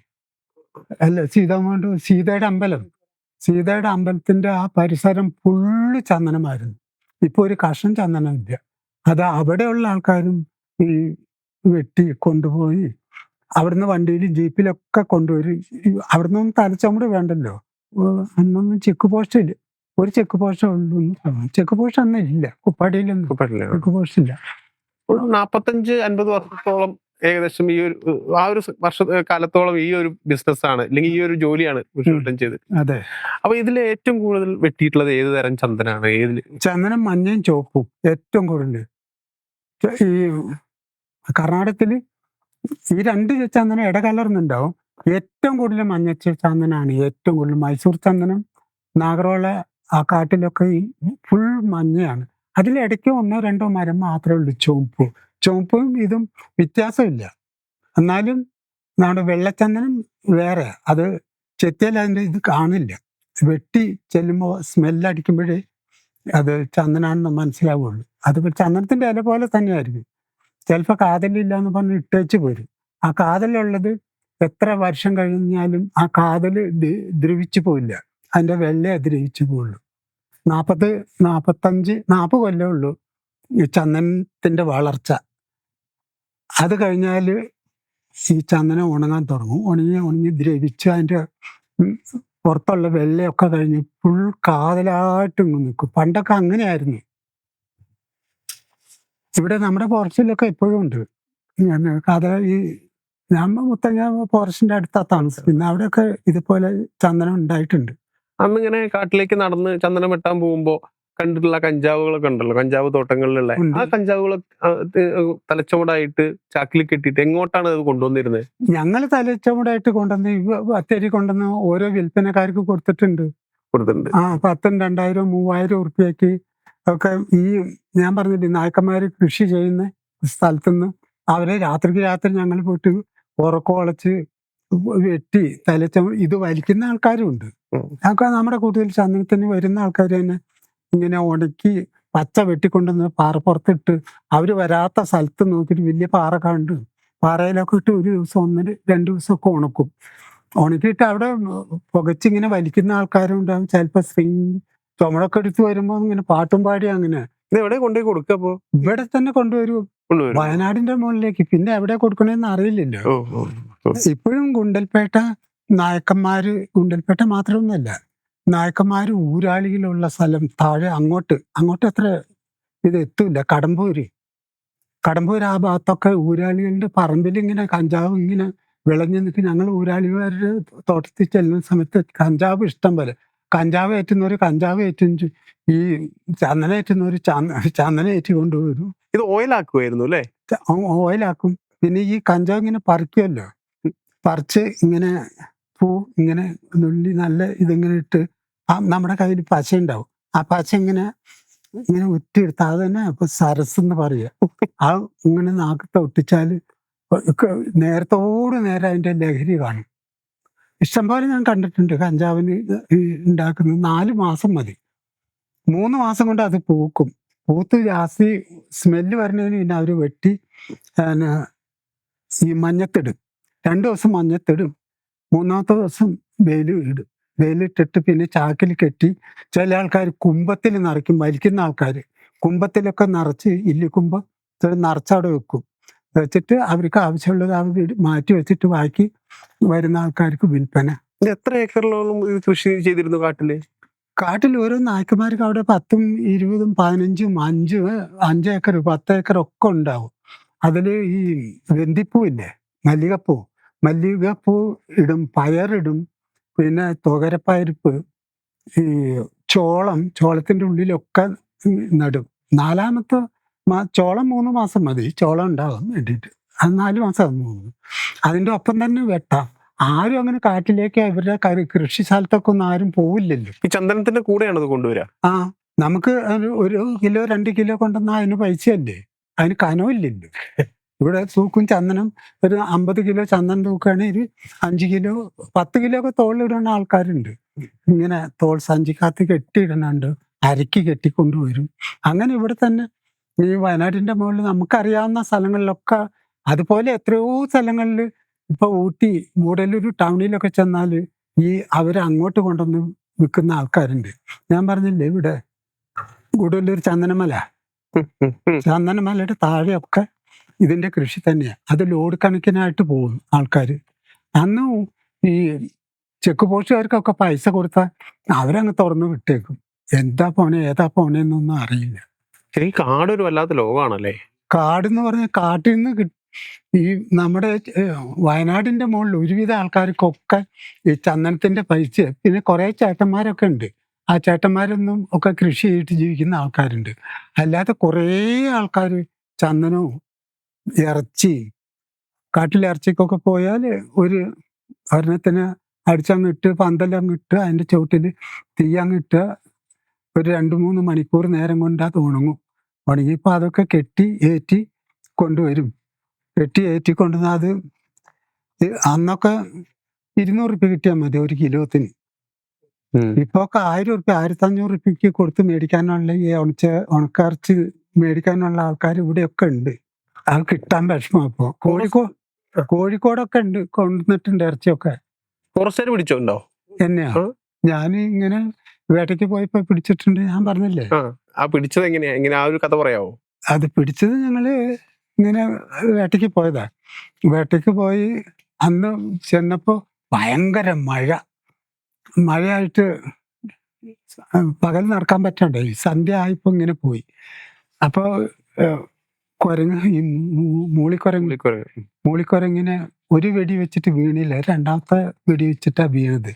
സീതാമൗണ്ട്, സീതയുടെ അമ്പലത്തിന്റെ ആ പരിസരം ഫുള്ള് ചന്ദനമായിരുന്നു. ഇപ്പൊ ഒരു കഷ്ണം ചന്ദനമില്ല. അത് അവിടെയുള്ള ആൾക്കാരും ഈ വെട്ടി കൊണ്ടുപോയി അവിടുന്ന് വണ്ടിയിൽ ജീപ്പിലൊക്കെ കൊണ്ടുവരും. അവിടുന്ന് തലച്ചമുട് വേണ്ടല്ലോ, അന്നൊന്നും ചെക്ക് പോസ്റ്റ് ഇല്ല, ഒരു ചെക്ക് പോസ്റ്റ് ഉള്ളൂ. ചെക്ക് പോസ്റ്റ് അന്ന് ഇല്ല, കുപ്പാടിയിലൊന്നും ചെക്ക് പോസ്റ്റ് ഇല്ല. 45-50 വർഷത്തോളം ഏകദേശം ഈ ഒരു കാലത്തോളം ഈ ഒരു ബിസിനസ്സാണ്, അല്ലെങ്കിൽ ഈ ഒരു ജോലിയാണ് പുരുഷോത്തം ചെയ്തത്. അതെ. അപ്പൊ ഇതിൽ ഏറ്റവും കൂടുതൽ വെട്ടിയിട്ടുള്ളത് ഏത് തരം ചന്ദനാണ്? ചന്ദനം മഞ്ഞയും ചുവപ്പും ഏറ്റവും കൂടുതൽ. ഈ കർണാടകത്തില് ഈ 2 ചന്ദനം ഇടകലർന്നുണ്ടാവും. ഏറ്റവും കൂടുതൽ മഞ്ഞ ചന്ദനാണ് ഏറ്റവും കൂടുതൽ. മൈസൂർ ചന്ദനം, നാഗർഹോള ആ കാട്ടിലൊക്കെ ഈ ഫുൾ മഞ്ഞയാണ്. അതിലിടയ്ക്ക് 1-2 മരം മാത്രമേ ഉള്ളൂ ചുവപ്പും ഇതും വ്യത്യാസമില്ല. എന്നാലും നമ്മുടെ വെള്ളച്ചന്ദനം വേറെ, അത് ചെത്തിയാൽ അതിൻ്റെ ഇത് കാണില്ല. വെട്ടി ചെല്ലുമ്പോൾ സ്മെല്ലടിക്കുമ്പോഴേ അത് ചന്ദനാണെന്ന് മനസ്സിലാവുള്ളൂ. അത് ചന്ദനത്തിൻ്റെ ഇല പോലെ തന്നെയായിരിക്കും. ചിലപ്പോൾ കാതലില്ല എന്ന് പറഞ്ഞ് ഇട്ടേച്ച് പോരും. ആ കാതലുള്ളത് എത്ര വർഷം കഴിഞ്ഞാലും ആ കാതൽ ദ്രവിച്ചു പോയില്ല, അതിൻ്റെ വെള്ളയെ ദ്രവിച്ചു പോവുള്ളൂ. 40 കൊല്ലമേ ഉള്ളൂ ഈ ചന്ദനത്തിന്റെ വളർച്ച. അത് കഴിഞ്ഞാൽ ഈ ചന്ദനം ഉണങ്ങാൻ തുടങ്ങും. ഉണങ്ങി ദ്രവിച്ച് അതിൻ്റെ പുറത്തുള്ള വെള്ളയൊക്കെ കഴിഞ്ഞ് ഫുൾ കാതലായിട്ട് ഇങ്ങ് നിൽക്കും. പണ്ടൊക്കെ അങ്ങനെയായിരുന്നു. ഇവിടെ നമ്മുടെ ഫോറസ്റ്റിലൊക്കെ എപ്പോഴും ഉണ്ട്. ഈ ഞാൻ മുത്തങ്ങ ഫോറസ്റ്റിന്റെ അടുത്താ താമസിക്കുന്നത്. അവിടെയൊക്കെ ഇതുപോലെ ചന്ദനം ഉണ്ടായിട്ടുണ്ട്. അന്നിങ്ങനെ കാട്ടിലേക്ക് നടന്ന് ചന്ദനം വെട്ടാൻ പോകുമ്പോ കണ്ടിട്ടുള്ള കഞ്ചാവുകളൊക്കെ ഉണ്ടല്ലോ, കഞ്ചാവ് തോട്ടങ്ങളിലുള്ള ആ കഞ്ചാവുകളൊക്കെ തലച്ചുമടായിട്ട് ചാക്കിൽ കെട്ടിയിട്ട് എങ്ങോട്ടാണ് അത് കൊണ്ടുവന്നിരുന്നത്? ഞങ്ങൾ തലച്ചുമടായിട്ട് കൊണ്ടുവന്ന് ബത്തേരി കൊണ്ടുവന്ന് ഓരോ വിൽപ്പനക്കാർക്ക് കൊടുത്തിട്ടുണ്ട്. കൊടുത്തിട്ടുണ്ട്. 1000, 2000, 3000 ഉറുപ്പ്യക്ക് ഒക്കെ. ഈ ഞാൻ പറഞ്ഞില്ലേ, നായ്ക്കന്മാര് കൃഷി ചെയ്യുന്ന സ്ഥലത്തുനിന്ന് അവരെ രാത്രിക്ക് രാത്രി ഞങ്ങൾ പോയിട്ട് ഉറക്കം വളച്ച് വെട്ടി ഇത് വലിക്കുന്ന ആൾക്കാരും ഉണ്ട്. അതൊക്കെ നമ്മുടെ കൂട്ടത്തിൽ ചന്ദനത്തിന് വരുന്ന ആൾക്കാർ തന്നെ ഇങ്ങനെ ഉണക്കി പച്ച വെട്ടിക്കൊണ്ടുവന്ന് പാറപ്പുറത്തിട്ട് അവർ വരാത്ത സ്ഥലത്ത് നോക്കിയിട്ട് വലിയ പാറ കണ്ട് പാറയിലൊക്കെ ഇട്ട് 1 ദിവസം 1-2 ദിവസമൊക്കെ ഉണക്കും. ഉണക്കിയിട്ട് അവിടെ പുകച്ചിങ്ങനെ വലിക്കുന്ന ആക്കാരും ഉണ്ടാവും. ചിലപ്പോൾ ചുമടൊക്കെ എടുത്ത് വരുമ്പോൾ ഇങ്ങനെ പാട്ടും പാടി അങ്ങനെ. ഇത് എവിടെ കൊണ്ടുപോയി കൊടുക്കുക? അപ്പോ ഇവിടെ തന്നെ കൊണ്ടുവരും, വയനാടിന്റെ മുകളിലേക്ക്. പിന്നെ എവിടെ കൊടുക്കണമെന്ന് അറിയില്ലല്ലോ. ഇപ്പോഴും ഗുണ്ടൽപേട്ട ഗുണ്ടൽപേട്ട മാത്രമൊന്നുമല്ല, നായക്കന്മാര് ഊരാളിയിലുള്ള സ്ഥലം താഴെ അങ്ങോട്ട് അത്ര ഇത് എത്തൂല. കടമ്പൂര് ആ ഭാഗത്തൊക്കെ ഊരാളികളുടെ പറമ്പിൽ ഇങ്ങനെ കഞ്ചാവ് ഇങ്ങനെ വിളഞ്ഞു നിൽക്കും. ഞങ്ങൾ ഊരാളിമാരുടെ തോട്ടത്തിൽ ചെല്ലുന്ന സമയത്ത് കഞ്ചാവ് ഇഷ്ടം പോലെ. കഞ്ചാവ് ഏറ്റുന്നവര് കഞ്ചാവ് ഏറ്റും, ഈ ചന്ദനം ഏറ്റുന്നവര് ചന്ദനം ഏറ്റി കൊണ്ടുവരും. ഇത് ഓയിലാക്കുമായിരുന്നു അല്ലേ? ഓയിലാക്കും. പിന്നെ ഈ കഞ്ചാവ് ഇങ്ങനെ പറിക്കുമല്ലോ, പറിച്ച് ഇങ്ങനെ ഇങ്ങനെ നുള്ളി നല്ല ഇതിങ്ങനെ ഇട്ട് നമ്മുടെ കയ്യിൽ പശ ഉണ്ടാവും. ആ പശ ഇങ്ങനെ ഉറ്റിയെടുത്ത് അത് തന്നെ ഇപ്പൊ സരസ് എന്ന് പറയുക. ആ ഇങ്ങനെ നാക്കത്ത് ഒട്ടിച്ചാൽ നേരത്തോട് നേരെ അതിന്റെ ലഹരി കാണും. ഇഷ്ടംപോലെ ഞാൻ കണ്ടിട്ടുണ്ട്. കഞ്ചാവിന് ഉണ്ടാക്കുന്നത് 4 മാസം മതി. 3 മാസം കൊണ്ട് അത് പൂക്കും. പൂത്ത് ജാസ്തി സ്മെല്ല് വരുന്നതിന് പിന്നെ അവർ വെട്ടി ഈ മഞ്ഞത്തിടും. 2 ദിവസം മഞ്ഞത്തിടും, 3-ാമത്തെ ദിവസം വെയിലിടും. വെയിലിട്ടിട്ട് പിന്നെ ചാക്കിൽ കെട്ടി ചില ആൾക്കാർ കുമ്പത്തിൽ നിറയ്ക്കും. വലിക്കുന്ന ആൾക്കാർ കുമ്പത്തിലൊക്കെ നിറച്ച് ഇല്ലിക്കുമ്പം നിറച്ചവിടെ വെക്കും. വെച്ചിട്ട് അവർക്ക് ആവശ്യമുള്ളത് അവർ മാറ്റി വെച്ചിട്ട് ബാക്കി വരുന്ന ആൾക്കാർക്ക് വിൽപ്പന. എത്ര ഏക്കറിലോളം കൃഷി ചെയ്തിരുന്നു കാട്ടിൽ? ഓരോ നായ്ക്കന്മാർക്ക് അവിടെ 10, 20, 15, 5 ഏക്കർ, 10 ഏക്കർ ഒക്കെ ഉണ്ടാവും. അതിൽ ഈ വെന്തിപ്പൂ ഇല്ലേ, മല്ലികപ്പൂ ഇടും, പയറിടും, പിന്നെ തുകരപ്പരിപ്പ്, ഈ ചോളത്തിന്റെ ഉള്ളിലൊക്കെ നടും. 4-ാമത്തെ ചോളം 3 മാസം മതി ചോളം ഉണ്ടാവാൻ വേണ്ടിയിട്ട്. അത് 4 മാസം പോകുന്നു. അതിൻ്റെ ഒപ്പം തന്നെ വെട്ടാം. ആരും അങ്ങനെ കാട്ടിലേക്ക് ഇവരുടെ കൃഷി സ്ഥലത്തൊക്കെ ഒന്നും ആരും പോവില്ലല്ലോ. ഈ ചന്ദനത്തിന്റെ കൂടെയാണ് കൊണ്ടുവരിക. നമുക്ക് 1 കിലോ 2 കിലോ കൊണ്ടുവന്നാൽ അതിന് പൈസയല്ലേ, അതിന് കനമില്ലല്ലോ. ഇവിടെ തൂക്കും ചന്ദനം. ഒരു 50 കിലോ ചന്ദനം തൂക്കുകയാണെങ്കിൽ 5 കിലോ 10 കിലോ ഒക്കെ തോളിലിടുന്ന ആൾക്കാരുണ്ട്. ഇങ്ങനെ തോൾ സഞ്ചിക്കകത്ത് കെട്ടിയിടുന്നുണ്ട്, അരക്കി കെട്ടിക്കൊണ്ടുവരും. അങ്ങനെ ഇവിടെ തന്നെ ഈ വയനാടിന്റെ മുകളിൽ നമുക്കറിയാവുന്ന സ്ഥലങ്ങളിലൊക്കെ അതുപോലെ എത്രയോ സ്ഥലങ്ങളിൽ ഇപ്പൊ ഊട്ടി, ഗൂഡല്ലൂർ ടൗണിലൊക്കെ ചെന്നാൽ ഈ അവരങ്ങോട്ട് കൊണ്ടുവന്ന് വിൽക്കുന്ന ആൾക്കാരുണ്ട്. ഞാൻ പറഞ്ഞില്ലേ, ഇവിടെ ഗൂഡല്ലൂർ ചന്ദനമലയുടെ താഴെയൊക്കെ ഇതിന്റെ കൃഷി തന്നെയാണ്. അത് ലോഡ് കണക്കിനായിട്ട് പോകും ആൾക്കാർ. അന്ന് ഈ ചെക്ക് പോസ്റ്റുകാർക്കൊക്കെ പൈസ കൊടുത്താൽ അവരങ്ങ് തുറന്ന് വിട്ടേക്കും. ഏതാ പോണേന്നൊന്നും അറിയില്ല. ഈ കാടൊരു വല്ലാത്ത ലോകമാണല്ലേ. കാടെന്ന് പറഞ്ഞാൽ കാട്ടിൽ നിന്ന് ഈ നമ്മുടെ വയനാടിന്റെ മുകളിൽ ഒരുവിധ ആൾക്കാർക്കൊക്കെ ഈ ചന്ദനത്തിന്റെ പൈസ. പിന്നെ കുറെ ചേട്ടന്മാരൊക്കെ ഉണ്ട്. ആ ചേട്ടന്മാരൊന്നും ഒക്കെ കൃഷി ചെയ്തിട്ട് ജീവിക്കുന്ന ആൾക്കാരുണ്ട്. അല്ലാതെ കുറേ ആൾക്കാർ ചന്ദനവും ഇറച്ചി, കാട്ടിലിറച്ചിക്കൊക്കെ പോയാൽ ഒരെണ്ണത്തിന് അടിച്ചങ്ങിട്ട് പന്തലങ്ങിട്ട് അതിൻ്റെ ചുവട്ടിൽ തീയങ്ങിട്ട് ഒരു 2-3 മണിക്കൂർ നേരം കൊണ്ട് അത് ഉണങ്ങും. ഉണങ്ങിയപ്പോൾ അതൊക്കെ ഏറ്റി കൊണ്ടുവരും. ഏറ്റി കൊണ്ടുവന്നാൽ അത് അന്നൊക്കെ 200 രൂപ കിട്ടിയാൽ മതി 1 കിലോത്തിന്. ഇപ്പൊ ഒക്കെ 1000 രൂപ 1500 രൂപയ്ക്ക് കൊടുത്ത് മേടിക്കാനുള്ള ഈ ഉണക്കറച്ചി മേടിക്കാനുള്ള ആൾക്കാർ ഇവിടെയൊക്കെ ഉണ്ട്. അത് കിട്ടാൻ വിഷമം. അപ്പോ കോഴിക്കോടൊക്കെ ഉണ്ട്, കൊണ്ടുവന്നിട്ടുണ്ട് ഇറച്ചിയൊക്കെ. ഫോറസ്റ്റുകാർ പിടിച്ചോണ്ടോ? എന്നെയാ? ഞാൻ ഇങ്ങനെ വേട്ടയ്ക്ക് പോയപ്പോ പിടിച്ചിട്ടുണ്ട്. ഞാൻ പറഞ്ഞില്ലേ. പിടിച്ചത് എങ്ങനെയാ? ഇങ്ങനെ ആ ഒരു കഥ പറയാവോ? അത് പിടിച്ചത് ഞങ്ങള് ഇങ്ങനെ വേട്ടയ്ക്ക് പോയതാ. വേട്ടയ്ക്ക് പോയി അന്ന് ചെന്നപ്പോ ഭയങ്കര മഴയായിട്ട് പകൽ നടക്കാൻ പറ്റാണ്ടായി. സന്ധ്യ ആയപ്പോ ഇങ്ങനെ പോയി. അപ്പൊ കുരങ്ങ് ഈ പുള്ളിക്കൊരങ്ങ്. മൂളിക്കുരങ്ങിനെ ഒരു വെടി വെച്ചിട്ട് വീണില്ല. രണ്ടാമത്തെ വെടി വെച്ചിട്ടാ വീണത്.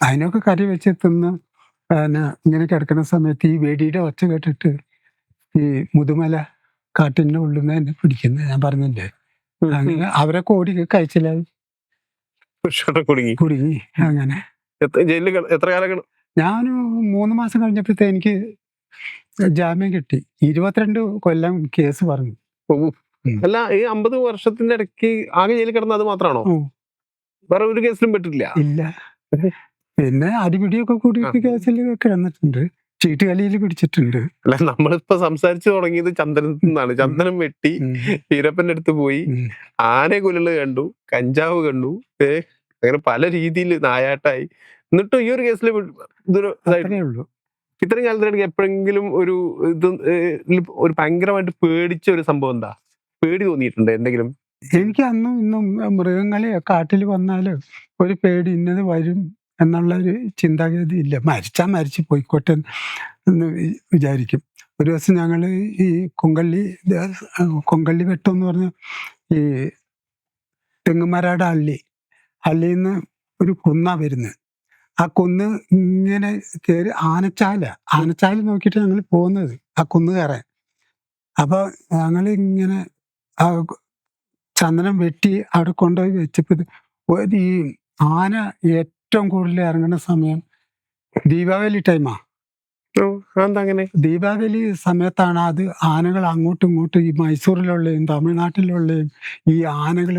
അതിനൊക്കെ കറി വെച്ച് തിന്ന് ഇങ്ങനെ കിടക്കുന്ന സമയത്ത് ഈ വെടിയുടെ ഒച്ച കേട്ടിട്ട് ഈ മുതുമല കാട്ടിന്റെ ഉള്ളിൽ നിന്ന് എന്നെ പിടിക്കുന്നത് ഞാൻ പറഞ്ഞില്ലേ. അങ്ങനെ അവരൊക്കെ ഓടി കഴിച്ചില്ലായി കുടുങ്ങി. കുടുങ്ങി. അങ്ങനെ ജയിലിൽ എത്ര കാലം ഞാൻ 3 മാസം കഴിഞ്ഞപ്പോഴത്തെ എനിക്ക് ജാമ്യം കിട്ടി. 22 കൊല്ലം കേസ് പറഞ്ഞു. അല്ല, ഈ 50 വർഷത്തിന്റെ ഇടയ്ക്ക് ആകെ ജയിലിൽ കിടന്നത് അത് മാത്രമാണോ? വേറെ ഒരു കേസിലും പെട്ടിട്ടില്ല? ഇല്ല. പിന്നെ അടിപിടിയൊക്കെ കൂടിയിട്ട് കേസിൽ കിടന്നിട്ടുണ്ട്. ചീട്ടുകളിയിൽ പിടിച്ചിട്ടുണ്ട്. അല്ല, നമ്മളിപ്പോ സംസാരിച്ചു തുടങ്ങിയത് ചന്ദനത്തിൽ നിന്നാണ്. ചന്ദനം വെട്ടി വീരപ്പന്റെ അടുത്ത് പോയി, ആന കുലള് കണ്ടു, കഞ്ചാവ് കണ്ടു, അങ്ങനെ പല രീതിയിൽ നായാട്ടായി. എന്നിട്ടും ഈ ഒരു കേസിൽ ഉള്ളൂ. ഇത്രയും കാലത്തിനിടയ്ക്ക് എപ്പോഴെങ്കിലും ഒരു ഭയങ്കരമായിട്ട് പേടിച്ച ഒരു സംഭവം എന്താ? പേടി തോന്നിയിട്ടുണ്ട് എന്തെങ്കിലും? എനിക്ക് അന്നും ഇന്നും മൃഗങ്ങളെ കാട്ടിൽ വന്നാല് ഒരു പേടി, ഇന്നത് വരും എന്നുള്ളൊരു ചിന്താഗതി ഇല്ല. മരിച്ചാ മരിച്ചു പോയിക്കോട്ടെ എന്ന് വിചാരിക്കും. ഒരു ദിവസം ഞങ്ങള് ഈ കൊങ്കള്ളി വെട്ടം എന്ന് പറഞ്ഞ ഈ തെങ്ങുമരയുടെ ഹള്ളിന്ന് ഒരു കുന്നാ വരുന്നത്. ആ കുന്ന് ഇങ്ങനെ കയറി ആനച്ചാല് നോക്കിയിട്ട് ഞങ്ങൾ പോകുന്നത് ആ കുന്ന് കയറാൻ. അപ്പൊ ഞങ്ങളിങ്ങനെ ആ ചന്ദനം വെട്ടി അവിടെ കൊണ്ടുപോയി വെച്ചപ്പോ ഈ ആന ഏറ്റവും കൂടുതൽ ഇറങ്ങുന്ന സമയം ദീപാവലി ടൈമാ. അങ്ങനെ ദീപാവലി സമയത്താണ് അത് ആനകൾ അങ്ങോട്ടും ഇങ്ങോട്ടും ഈ മൈസൂരിലുള്ളയും തമിഴ്നാട്ടിലുള്ളയും ഈ ആനകൾ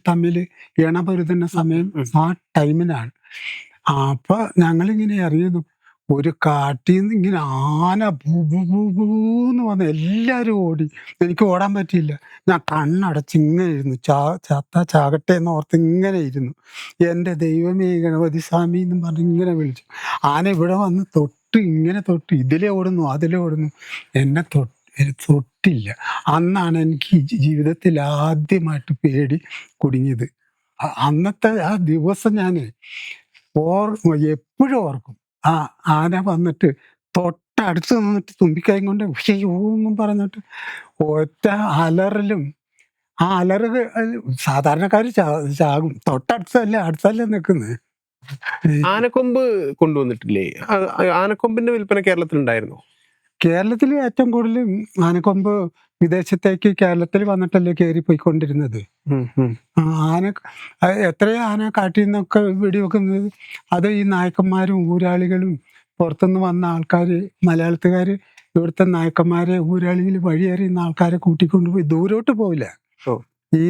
തമ്മിൽ ഇണപൊരുതുന്ന സമയം ആ ടൈമിനാണ്. അപ്പൊ ഞങ്ങളിങ്ങനെ അറിയുന്നു, ഒരു കാട്ടിൽ നിന്ന് ഇങ്ങനെ ആന ഭൂന്ന് വന്ന് എല്ലാവരും ഓടി. എനിക്ക് ഓടാൻ പറ്റിയില്ല. ഞാൻ കണ്ണടച്ച് ഇങ്ങനെ ഇരുന്നു. ചാകട്ടെ എന്ന് ഓർത്ത് ഇങ്ങനെ ഇരുന്നു. എൻ്റെ ദൈവമേ ഗണപതി സ്വാമി എന്നും പറഞ്ഞ് ഇങ്ങനെ വിളിച്ചു. ആന ഇവിടെ വന്ന് ഇങ്ങനെ തൊട്ട് ഇതിലെ ഓടുന്നു അതിലെ ഓടുന്നു. എന്നെ തൊട്ടില്ല. അന്നാണ് എനിക്ക് ജീവിതത്തിൽ ആദ്യമായിട്ട് പേടി കുടുങ്ങിയത്. അന്നത്തെ ആ ദിവസം ഞാൻ എപ്പോഴും ഓർക്കും. ആ ആന വന്നിട്ട് തൊട്ടടുത്ത് നിന്നിട്ട് തുമ്പിക്കൈ കൊണ്ട് എന്നും പറഞ്ഞിട്ട് ഒറ്റ അലറലും. ആ അലറ് സാധാരണക്കാര് ചാകും. അടുത്തല്ലേ നിൽക്കുന്നത്. ആനക്കൊമ്പ് കൊണ്ടുവന്നിട്ടില്ലേ? ആനക്കൊമ്പിന്റെ വിൽപ്പന കേരളത്തിലുണ്ടായിരുന്നോ? കേരളത്തിൽ ഏറ്റവും കൂടുതൽ ആനക്കൊമ്പ് വിദേശത്തേക്ക് കേരളത്തിൽ വന്നിട്ടല്ലേ കയറി പോയിക്കൊണ്ടിരുന്നത്. എത്രയോ ആന കാട്ടിൽ നിന്നൊക്കെ വെടിവെക്കുന്നത് അത് ഈ നായക്കന്മാരും ഊരാളികളും പുറത്തുനിന്ന് വന്ന ആൾക്കാര്, മലയാളത്തുകാര് ഇവിടുത്തെ നായക്കന്മാരെ ഊരാളികൾ വഴിയേറിയുന്ന ആൾക്കാരെ കൂട്ടിക്കൊണ്ടുപോയി ദൂരോട്ട് പോവില്ല. ഈ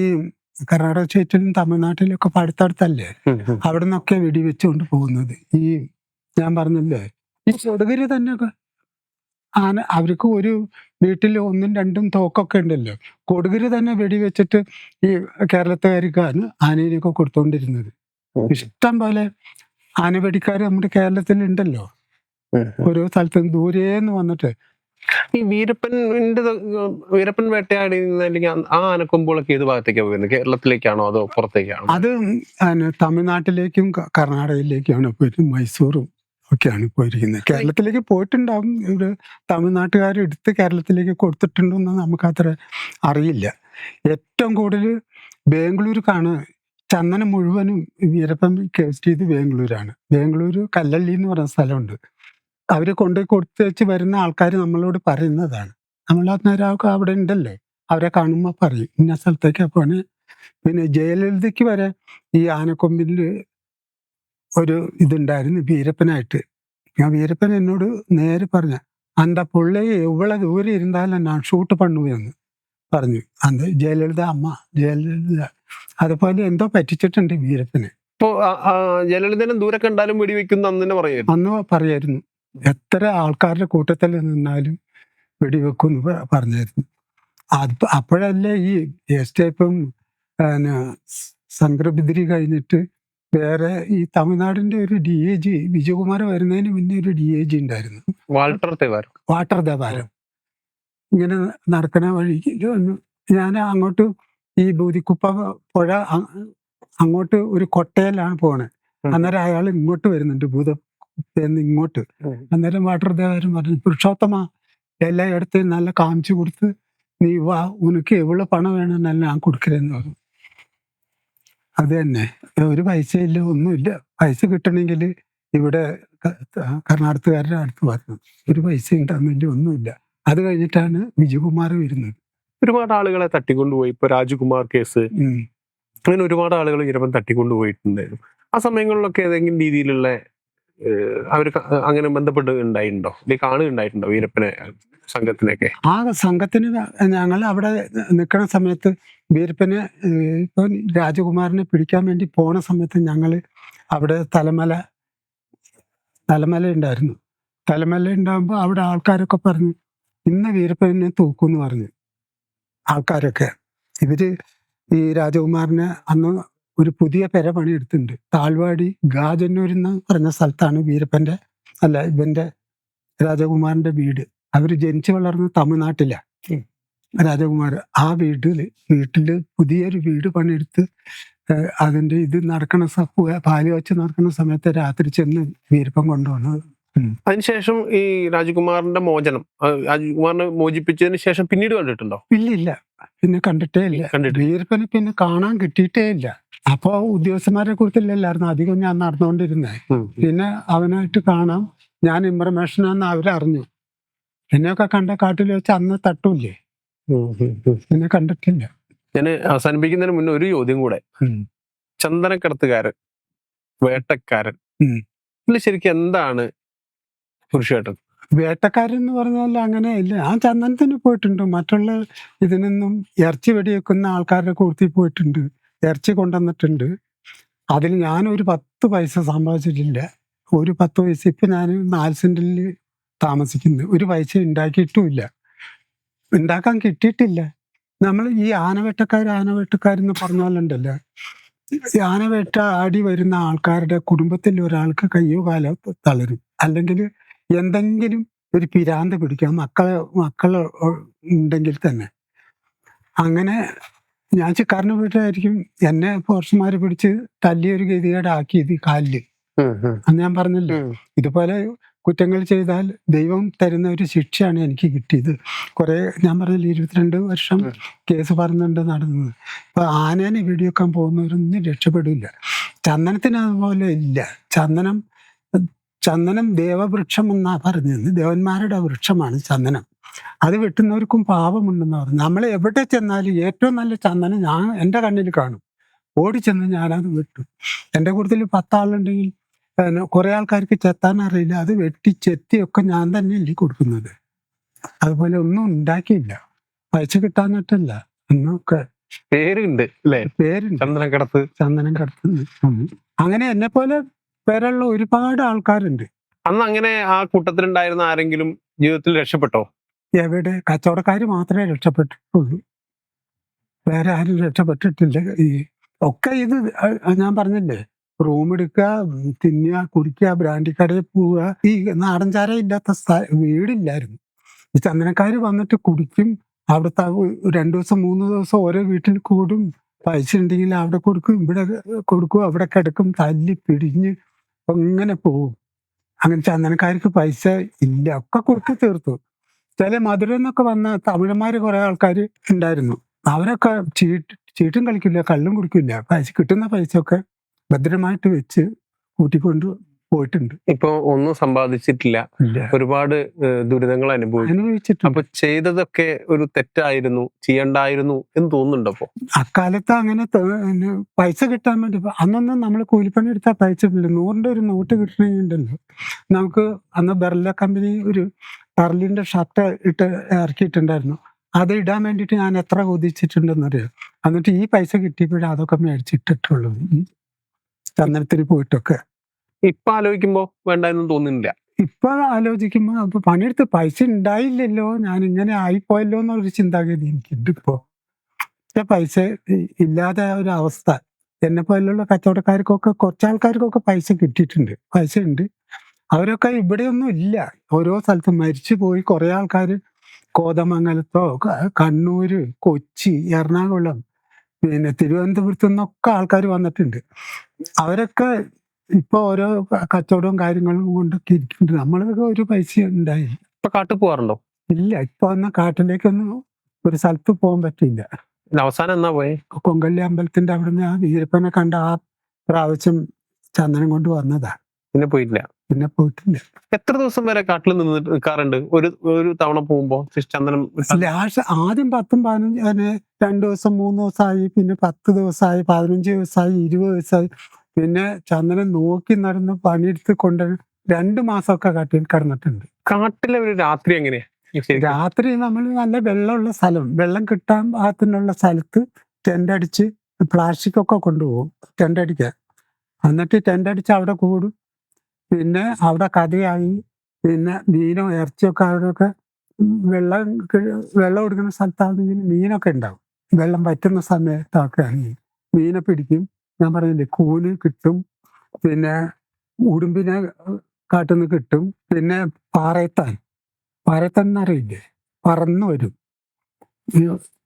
കർണാടക സ്റ്റേറ്റിലും തമിഴ്നാട്ടിലും ഒക്കെ അടുത്തടുത്തല്ലേ, അവിടെ നിന്നൊക്കെ വെടിവെച്ചുകൊണ്ട് പോകുന്നത്. ഈ ഞാൻ പറഞ്ഞില്ലേ, ഈ കൊടകര് തന്നെ ആന അവർക്ക് ഒരു വീട്ടിൽ 1ഉം 2ഉം തോക്കൊക്കെ ഉണ്ടല്ലോ. കൊടുകര് തന്നെ വെടിവെച്ചിട്ട് ഈ കേരളത്തുകാർക്കാണ് ആനയിനൊക്കെ കൊടുത്തോണ്ടിരുന്നത്. ഇഷ്ടം പോലെ ആനവെടിക്കാർ നമ്മുടെ കേരളത്തിൽ ഉണ്ടല്ലോ. ഓരോ സ്ഥലത്തും ദൂരേന്ന് വന്നിട്ട് ഈ വീരപ്പൻ വേട്ടയാടി അല്ലെങ്കിൽ ആ ആനക്കൊമ്പുകളൊക്കെ ഏത് ഭാഗത്തേക്കാണ് പോയിരുന്നത്? കേരളത്തിലേക്കാണോ അതോ പുറത്തേക്കാണോ? അത് തമിഴ്നാട്ടിലേക്കും കർണാടകയിലേക്കാണ് പോയിട്ട്, മൈസൂറും ഒക്കെയാണ് പോയിരിക്കുന്നത്. കേരളത്തിലേക്ക് പോയിട്ടുണ്ടാവും. ഇവിടെ തമിഴ്നാട്ടുകാർ എടുത്ത് കേരളത്തിലേക്ക് കൊടുത്തിട്ടുണ്ടോന്ന് നമുക്ക് അത്ര അറിയില്ല. ഏറ്റവും കൂടുതൽ ബാംഗ്ലൂർക്കാണ് ചന്ദനം മുഴുവനും വീരപ്പൻ കേസ്റ്റ് ചെയ്ത് ബാംഗ്ലൂരാണ്. ബാംഗ്ലൂർ കല്ലള്ളി എന്ന് പറയുന്ന സ്ഥലമുണ്ട്. അവര് കൊണ്ടുപോയി കൊടുത്തേച്ച് വരുന്ന ആൾക്കാർ നമ്മളോട് പറയുന്നതാണ്. നമ്മളൊക്കെ അവിടെ ഉണ്ടല്ലോ, അവരെ കാണുമ്പോൾ പറയും ഇന്ന സ്ഥലത്തേക്കാ പോണേ. പിന്നെ ജയലളിതയ്ക്ക് വരെ ഈ ആനക്കൊമ്പിൽ ഒരു ഇതുണ്ടായിരുന്നു വീരപ്പനായിട്ട്. ആ വീരപ്പൻ എന്നോട് നേരെ പറഞ്ഞ അന്ത പിള്ളയെ എവ്വള ദൂരെ ഇരുന്നാലും ഞാൻ ഷൂട്ട് പണ്ണുവെന്ന് പറഞ്ഞു. അന്ന് ജയലളിത അതുപോലെ എന്തോ പറ്റിച്ചിട്ടുണ്ട് വീരപ്പന്. ഇപ്പോ ജയലളിതനെ ദൂരെ കണ്ടാലും വെടിവെക്കുന്ന അന്ന് പറയായിരുന്നു. എത്ര ആൾക്കാരുടെ കൂട്ടത്തിൽ നിന്നാലും വെടിവെക്കും പറഞ്ഞായിരുന്നു. അപ്പോഴല്ലേ ഈ എസ്റ്റേപ്പും സംഘ്രബിദ്രി കഴിഞ്ഞിട്ട് വേറെ ഈ തമിഴ്നാടിന്റെ ഒരു DAG വിജയകുമാർ വരുന്നതിന് മുന്നേ ഒരു DAG ഉണ്ടായിരുന്നു, വാട്ടർ ദേവാരം. ഇങ്ങനെ നടക്കണ വഴിക്ക് ഞാൻ അങ്ങോട്ട് ഈ ബൂദിക്കുപ്പ പുഴ അങ്ങോട്ട് ഒരു കൊട്ടയിലാണ് പോണേ. അന്നേരം അയാൾ ഇങ്ങോട്ട് വരുന്നുണ്ട്, ഭൂതക്കുപ്പേന്ന് ഇങ്ങോട്ട്. അന്നേരം വാട്ടർദേവരും പറഞ്ഞു, പുരുഷോത്തമ എല്ലായിടത്തും നല്ല കാമിച്ചു കൊടുത്ത് നീ വാ, ഉനക്ക് എவ்வளவு പണം വേണമെന്നല്ല ഞാൻ കൊടുക്കലെന്ന് പറഞ്ഞു. അത് തന്നെ, ഒരു പൈസയില്ല, ഒന്നുമില്ല. പൈസ കിട്ടണമെങ്കിൽ ഇവിടെ കർണാടകക്കാരുടെ അടുത്ത് പറഞ്ഞു, ഒരു പൈസ ഉണ്ടാകുന്നില്ല, ഒന്നുമില്ല. അത് കഴിഞ്ഞിട്ടാണ് വിജയകുമാർ വരുന്നത്. ഒരുപാട് ആളുകളെ തട്ടിക്കൊണ്ടുപോയി. ഇപ്പൊ രാജകുമാർ കേസ്, അങ്ങനെ ഒരുപാട് ആളുകൾ ഇരവൻ തട്ടിക്കൊണ്ടുപോയിട്ടുണ്ടായിരുന്നു. ആ സമയങ്ങളിലൊക്കെ ഏതെങ്കിലും രീതിയിലുള്ള അവർ അങ്ങനെ ബന്ധപ്പെട്ട് ഉണ്ടായിട്ടുണ്ടോ, അല്ലെങ്കിൽ കാണുകയുണ്ടായിട്ടുണ്ടോ വീരപ്പനെ സംഘത്തിനൊക്കെ? ആ സംഘത്തിന് ഞങ്ങൾ അവിടെ നിൽക്കുന്ന സമയത്ത് വീരപ്പനെ ഇപ്പൊ രാജകുമാരനെ പിടിക്കാൻ വേണ്ടി പോണ സമയത്ത് ഞങ്ങൾ അവിടെ തലമല ഉണ്ടായിരുന്നു. തലമല ഉണ്ടാകുമ്പോൾ അവിടെ ആൾക്കാരൊക്കെ പറഞ്ഞു, ഇന്ന് വീരപ്പനെ തൂക്കുമെന്ന് പറഞ്ഞു. ആൾക്കാരൊക്കെ ഇവര് ഈ രാജകുമാരനെ അന്ന് ഒരു പുതിയ പെര പണിയെടുത്തിട്ടുണ്ട്. താഴ്വാടി ഗാജന്നൂർ എന്ന് പറഞ്ഞ സ്ഥലത്താണ് വീരപ്പന്റെ ഇവന്റെ രാജകുമാരന്റെ വീട്. അവര് ജനിച്ചു വളർന്ന തമിഴ്നാട്ടിലാ രാജകുമാർ. ആ വീട്ടില് പുതിയൊരു വീട് പണിയെടുത്ത് അതിന്റെ ഇത് നടക്കണ പാല് വെച്ച് നടക്കുന്ന സമയത്ത് രാത്രി ചെന്ന് വീരപ്പൻ കൊണ്ടുവന്നത്. അതിനുശേഷം ഈ രാജകുമാറിന്റെ മോചനം, രാജകുമാറിനെ മോചിപ്പിച്ചതിന് ശേഷം പിന്നീട് കണ്ടിട്ടുണ്ടോ? ഇല്ല, പിന്നെ കണ്ടിട്ടേ ഇല്ല. വീരപ്പനെ പിന്നെ കാണാൻ കിട്ടിയിട്ടേ ഇല്ല. അപ്പൊ ഉദ്യോഗസ്ഥന്മാരെ കുറിച്ചില്ലായിരുന്നു അധികം ഞാൻ നടന്നുകൊണ്ടിരുന്നേ. പിന്നെ അവനായിട്ട് കാണാം, ഞാൻ ഇൻഫർമേഷനാന്ന് അവരറിഞ്ഞു. എന്നെയൊക്കെ കണ്ട കാട്ടിൽ വെച്ച് അന്ന് തട്ടൂല്ലേ, പിന്നെ കണ്ടിട്ടില്ല. ഞാൻ അവസാനിപ്പിക്കുന്നതിന് മുന്നേ ഒരു ചോദ്യം കൂടെ. ചന്ദനക്കടത്തുകാരൻ, വേട്ടക്കാരൻ, ഇതിൽ ശരിക്കും എന്താണ് പുരുഷേട്ടൻ? വേട്ടക്കാരൻ എന്ന് പറഞ്ഞാൽ അങ്ങനെ ഇല്ല. ആ ചന്ദനത്തിന് പോയിട്ടുണ്ട്. മറ്റുള്ള ഇതിനൊന്നും ഇറച്ചി വെടിവെക്കുന്ന ആൾക്കാരുടെ കൂട്ടത്തിൽ പോയിട്ടുണ്ട്, ഇറച്ചി കൊണ്ടുവന്നിട്ടുണ്ട്. അതിൽ ഞാനൊരു 10 പൈസ സമ്പാദിച്ചിട്ടില്ല. ഒരു 10 പൈസ ഇപ്പൊ ഞാൻ 4 സെന്റിൽ താമസിക്കുന്നു. ഒരു പൈസ ഉണ്ടാക്കിയിട്ടുമില്ല, ഉണ്ടാക്കാൻ കിട്ടിയിട്ടില്ല. നമ്മൾ ഈ ആനവേട്ടക്കാരെന്ന് പറഞ്ഞാലുണ്ടല്ലോ, ഈ ആനവേട്ട ആടി വരുന്ന ആൾക്കാരുടെ കുടുംബത്തിൽ ഒരാൾക്ക് കയ്യോ കാലോ തളരും, അല്ലെങ്കിൽ എന്തെങ്കിലും ഒരു പിരാന്ത് പിടിക്കാം മക്കള് ഉണ്ടെങ്കിൽ തന്നെ. അങ്ങനെ ഞാൻ ചിക്കാരനെ വീട്ടിലായിരിക്കും എന്നെ ഫോറസ്റ്റുമാര് പിടിച്ച് തല്ലിയൊരു ഗതികേടാക്കിയത് കാലില്. അന്ന് ഞാൻ പറഞ്ഞില്ലേ, ഇതുപോലെ കുറ്റങ്ങൾ ചെയ്താൽ ദൈവം തരുന്ന ഒരു ശിക്ഷയാണ് എനിക്ക് കിട്ടിയത്. ഞാൻ പറഞ്ഞില്ല 22 വർഷം കേസ് പറഞ്ഞുകൊണ്ട് നടന്നത്. അപ്പൊ ആനേനെ വെടിവെക്കാൻ പോകുന്നവരൊന്നും രക്ഷപ്പെടില്ല. ചന്ദനത്തിന് അതുപോലെ ഇല്ല. ചന്ദനം ദേവവൃക്ഷം എന്നാ പറഞ്ഞത്, ദേവന്മാരുടെ വൃക്ഷമാണ് ചന്ദനം. അത് വെട്ടുന്നവർക്കും പാപമുണ്ടെന്ന് പറഞ്ഞു. നമ്മൾ എവിടെ ചെന്നാലും ഏറ്റവും നല്ല ചന്ദനം ഞാൻ എൻ്റെ കണ്ണിൽ കാണും. ഓടിച്ചെന്ന് ഞാനത് വെട്ടും. എൻ്റെ കൂട്ടത്തിൽ 10 ആളുണ്ടെങ്കിൽ കുറെ ആൾക്കാർക്ക് ചെത്താൻ അറിയില്ല, അത് വെട്ടി ചെത്തിയൊക്കെ ഞാൻ തന്നെ അല്ലേ കൊടുക്കുന്നത്. അതുപോലെ ഒന്നും ഉണ്ടാക്കിയില്ല, പൈസ കിട്ടാന്നിട്ടല്ല. എന്നൊക്കെ പേരുണ്ട് അല്ലേ? പേരുണ്ട്, ചന്ദനം കടത്ത്. അങ്ങനെ എന്നെ പോലെ പേരുള്ള ഒരുപാട് ആൾക്കാരുണ്ട്. അന്ന് അങ്ങനെ ആ കൂട്ടത്തിലുണ്ടായിരുന്ന ആരെങ്കിലും ജീവിതത്തിൽ രക്ഷപ്പെട്ടോ? എവിടെ? കച്ചവടക്കാര് മാത്രമേ രക്ഷപ്പെട്ടിട്ടുള്ളൂ, വേറെ ആരും രക്ഷപ്പെട്ടിട്ടില്ല. ഒക്കെ ഇത് ഞാൻ പറഞ്ഞില്ലേ, റൂം എടുക്കുക, തിന്നുക, കുടിക്കുക, ബ്രാൻഡി കടയിൽ പോവുക. ഈ നാടൻ ചാര ഇല്ലാത്ത വീടില്ലായിരുന്നു. ഈ ചന്ദനക്കാര് വന്നിട്ട് കുടിക്കും. അവിടുത്തെ 2 ദിവസം 3 ദിവസം ഓരോ വീട്ടിൽ കൂടും. പൈസ ഉണ്ടെങ്കിൽ അവിടെ കൊടുക്കും, ഇവിടെ കൊടുക്കും, അവിടെ കിടക്കും, തല്ലി പിടിഞ്ഞ് അങ്ങനെ പോവും. അങ്ങനെ ചന്ദനക്കാർക്ക് പൈസ ഇല്ല, ഒക്കെ കൊടുത്ത് തീർത്തു. ചില മധുരം എന്നൊക്കെ വന്ന തമിഴന്മാര് കുറെ ആൾക്കാർ ഉണ്ടായിരുന്നു. അവരൊക്കെ ചീട്ടും കളിക്കില്ല, കള്ളും കുടിക്കില്ല. പൈസ കിട്ടുന്ന പൈസ ഒക്കെ ഭദ്രമായിട്ട് വെച്ച് കൂട്ടിക്കൊണ്ട് പോയിട്ടുണ്ട്. ഇപ്പൊ ഒന്നും സമ്പാദിച്ചിട്ടില്ല, ഒരുപാട് ദുരിതങ്ങൾ അനുഭവിച്ചിട്ടുണ്ട്. അപ്പൊ ചെയ്തതൊക്കെ ഒരു തെറ്റായിരുന്നു, ചെയ്യണ്ടായിരുന്നു എന്ന് തോന്നുന്നുണ്ടോ? അപ്പൊ അക്കാലത്ത് അങ്ങനെ പൈസ കിട്ടാൻ വേണ്ടി അന്നൊന്നും നമ്മൾ കൂലിപ്പണി എടുത്താൽ പൈസ ഇല്ല. 100 ഒരു നോട്ട് കിട്ടണമെന്നുണ്ടല്ലോ. നമുക്ക് അന്ന് ബെർല കമ്പനി ഒരു ടർലിന്റെ ഷർട്ട് ഇറക്കിയിട്ടുണ്ടായിരുന്നു. അത് ഇടാൻ വേണ്ടിയിട്ട് ഞാൻ എത്ര കൊതിച്ചിട്ടുണ്ടെന്നറിയാം. എന്നിട്ട് ഈ പൈസ കിട്ടിയപ്പോഴും അതൊക്കെ മേടിച്ചിട്ടിട്ടുള്ളൂ, ചന്ദനത്തിന് പോയിട്ടൊക്കെ. ഇപ്പൊ ആലോചിക്കുമ്പോ വേണ്ടായെന്നും തോന്നുന്നില്ല. ഇപ്പൊ ആലോചിക്കുമ്പോ അപ്പൊ പണിയെടുത്ത് പൈസ ഉണ്ടായില്ലല്ലോ, ഞാൻ ഇങ്ങനെ ആയിപ്പോയല്ലോ എന്നൊരു ചിന്താഗതി എനിക്കുണ്ട് ഇപ്പോ. പൈസ ഇല്ലാതെ ഒരു അവസ്ഥ എന്നെ പോലുള്ള കച്ചവടക്കാർക്കൊക്കെ, കുറച്ചാൾക്കാർക്കൊക്കെ പൈസ കിട്ടിയിട്ടുണ്ട്, പൈസ ഉണ്ട്. അവരൊക്കെ ഇവിടെയൊന്നും ഇല്ല, ഓരോ സ്ഥലത്തും മരിച്ചു പോയി. കുറെ ആൾക്കാർ കോതമംഗലത്തോ കണ്ണൂര്, കൊച്ചി, എറണാകുളം, പിന്നെ തിരുവനന്തപുരത്തു നിന്നൊക്കെ ആൾക്കാർ വന്നിട്ടുണ്ട്. അവരൊക്കെ ഇപ്പൊ ഓരോ കച്ചവടവും കാര്യങ്ങളും കൊണ്ടൊക്കെ ഇരിക്കുന്നുണ്ട്. നമ്മളൊക്കെ ഒരു പൈസ ഉണ്ടായി ഇപ്പൊ കാട്ടിൽ പോവാറുണ്ടോ? ഇല്ല. ഇപ്പൊ വന്ന കാട്ടിലേക്കൊന്നും ഒരു സ്ഥലത്ത് പോകാൻ പറ്റില്ല. അവസാനം എന്നാ പോയെ? കൊങ്കല്ലി അമ്പലത്തിന്റെ അവിടുന്ന് ആ വീരപ്പനെ കണ്ട ആ പ്രാവശ്യം ചന്ദനം കൊണ്ട് വന്നതാ. പിന്നെ പോയില്ല. പിന്നെ പോയിട്ടില്ല. എത്ര ദിവസം വരെ കാട്ടിൽ നിൽക്കാറുണ്ട് ഒരു തവണ പോകുമ്പോ ചന്ദനം ലാസ്റ്റ് ആദ്യം 10, 15 2 ദിവസം 3 ദിവസമായി, പിന്നെ 10 ദിവസമായി, 15 ദിവസമായി, 20 ദിവസമായി. പിന്നെ ചന്ദനം നോക്കി നടന്ന് പണിയെടുത്ത് കൊണ്ട് 2 മാസമൊക്കെ കാട്ടിൽ കിടന്നിട്ടുണ്ട്. കാട്ടിലെ ഒരു രാത്രി എങ്ങനെയാ ശരിക്കും? രാത്രി നമ്മൾ നല്ല വെള്ളമുള്ള സ്ഥലം, വെള്ളം കിട്ടാൻ പാകത്തിനുള്ള സ്ഥലത്ത് ടെന്റ് അടിച്ച് പ്ലാസ്റ്റിക് ഒക്കെ കൊണ്ടുപോകും ടെന്റ് അടിക്കാൻ. എന്നിട്ട് ടെന്റ് അടിച്ച് അവിടെ കൂടും. പിന്നെ അവിടെ കഥയായി, പിന്നെ മീനോ ഇറച്ചിയൊക്കെ അവിടെയൊക്കെ വെള്ളം കൊടുക്കുന്ന സ്ഥലത്താണെങ്കിൽ മീനൊക്കെ ഉണ്ടാവും. വെള്ളം പറ്റുന്ന സമയത്തൊക്കെ ആണെങ്കിൽ മീനെ പിടിക്കും. ഞാൻ പറഞ്ഞില്ലേ, കൂന് കിട്ടും, പിന്നെ ഉടുമ്പിനെ കാട്ടിൽ നിന്ന് കിട്ടും, പിന്നെ പാറയത്താൻ എന്നറിയില്ലേ, പറന്നു വരും. ഈ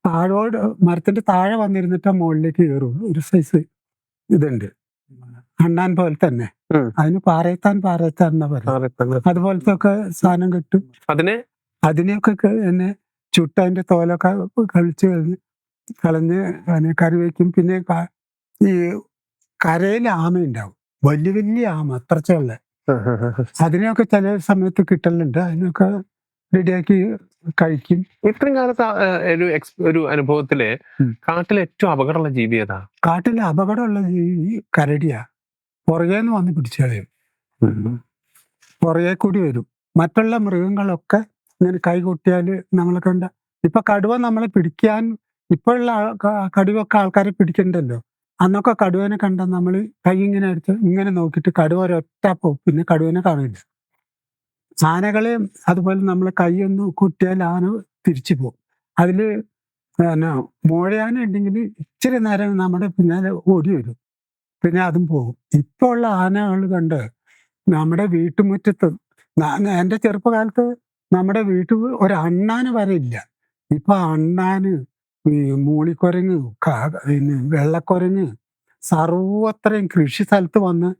താഴോട് മരത്തിന്റെ താഴെ വന്നിരുന്നിട്ട് മുകളിലേക്ക് കയറും. ഒരു സൈസ് ഇതുണ്ട്, അണ്ണാൻ പോലെ തന്നെ. അതിന് പാറയത്താൻ എന്നാ പറയുന്നത്. അതുപോലത്തെ ഒക്കെ സാധനം കിട്ടും. അതിനെയൊക്കെ എന്നെ ചുട്ട് അതിന്റെ തോലൊക്കെ കളഞ്ഞ് കറി വയ്ക്കും. പിന്നെ ഈ കരയിൽ ആമയുണ്ടാവും, വലിയ വലിയ ആമ, അത്രച്ചുള്ള. അതിനെയൊക്കെ ചില സമയത്ത് കിട്ടലുണ്ട്. അതിനൊക്കെ റെഡിയാക്കി കഴിക്കും. ഇത്രയും കാലത്ത് ഒരു അനുഭവത്തില് കാട്ടിലെ ഏറ്റവും അപകടമുള്ള ജീവി ഏതാ? കാട്ടിലെ അപകടമുള്ള ജീവി കരടിയാ. പുറകേന്ന് വന്ന് പിടിച്ചു കളയും, പുറകെ കൂടി വരും. മറ്റുള്ള മൃഗങ്ങളൊക്കെ ഇങ്ങനെ കൈകൊട്ടിയാൽ നമ്മളെ കണ്ട, ഇപ്പൊ കടുവ നമ്മളെ പിടിക്കാൻ, ഇപ്പോഴുള്ള കടുവൊക്കെ ആൾക്കാരെ പിടിക്കണ്ടല്ലോ. അന്നൊക്കെ കടുവനെ കണ്ട നമ്മൾ കൈ ഇങ്ങനെ എടുത്ത് ഇങ്ങനെ നോക്കിയിട്ട് കടുവ ഒരൊറ്റ പോകും, പിന്നെ കടുവനെ കാണില്ല. ആനകളെ അതുപോലെ നമ്മൾ കൈയൊന്ന് കുട്ടിയാൽ ആന തിരിച്ചു പോകും. അതില് മോഴയാന ഉണ്ടെങ്കിൽ ഇച്ചിരി നേരം നമ്മുടെ പിന്നാലെ ഓടി വരും, പിന്നെ അതും പോകും. ഇപ്പോൾ ഉള്ള ആനകൾ കണ്ട് നമ്മുടെ വീട്ടുമുറ്റത്ത്, എൻ്റെ ചെറുപ്പകാലത്ത് നമ്മുടെ വീട്ടിൽ ഒരു അണ്ണാന് വരെ ഇല്ല. ഇപ്പൊ അണ്ണാന്, ഈ മൂളിക്കുരങ്ങ്, വെള്ളക്കുരങ്ങ് സർവത്രയും കൃഷി സ്ഥലത്ത് വന്ന്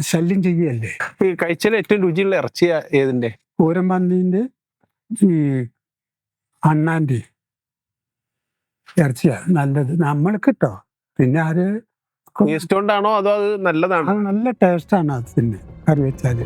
ശല്യം ചെയ്യല്ലേ. ഈ കഴിച്ചാൽ ഏറ്റവും രുചിയുള്ള ഇറച്ചി ഏതിന്റെ? പൂരമ്പന്നീന്റെ, ഈ അണ്ണാന്റെ ഇറച്ചിയാ നല്ലത് നമ്മൾക്ക് കിട്ടോ. പിന്നെ ടേസ്റ്റ് കൊണ്ടാണോ അതോ അത് നല്ലതാണോ? അത് നല്ല ടേസ്റ്റാണ് അത്, പിന്നെ കറി വെച്ചാല്.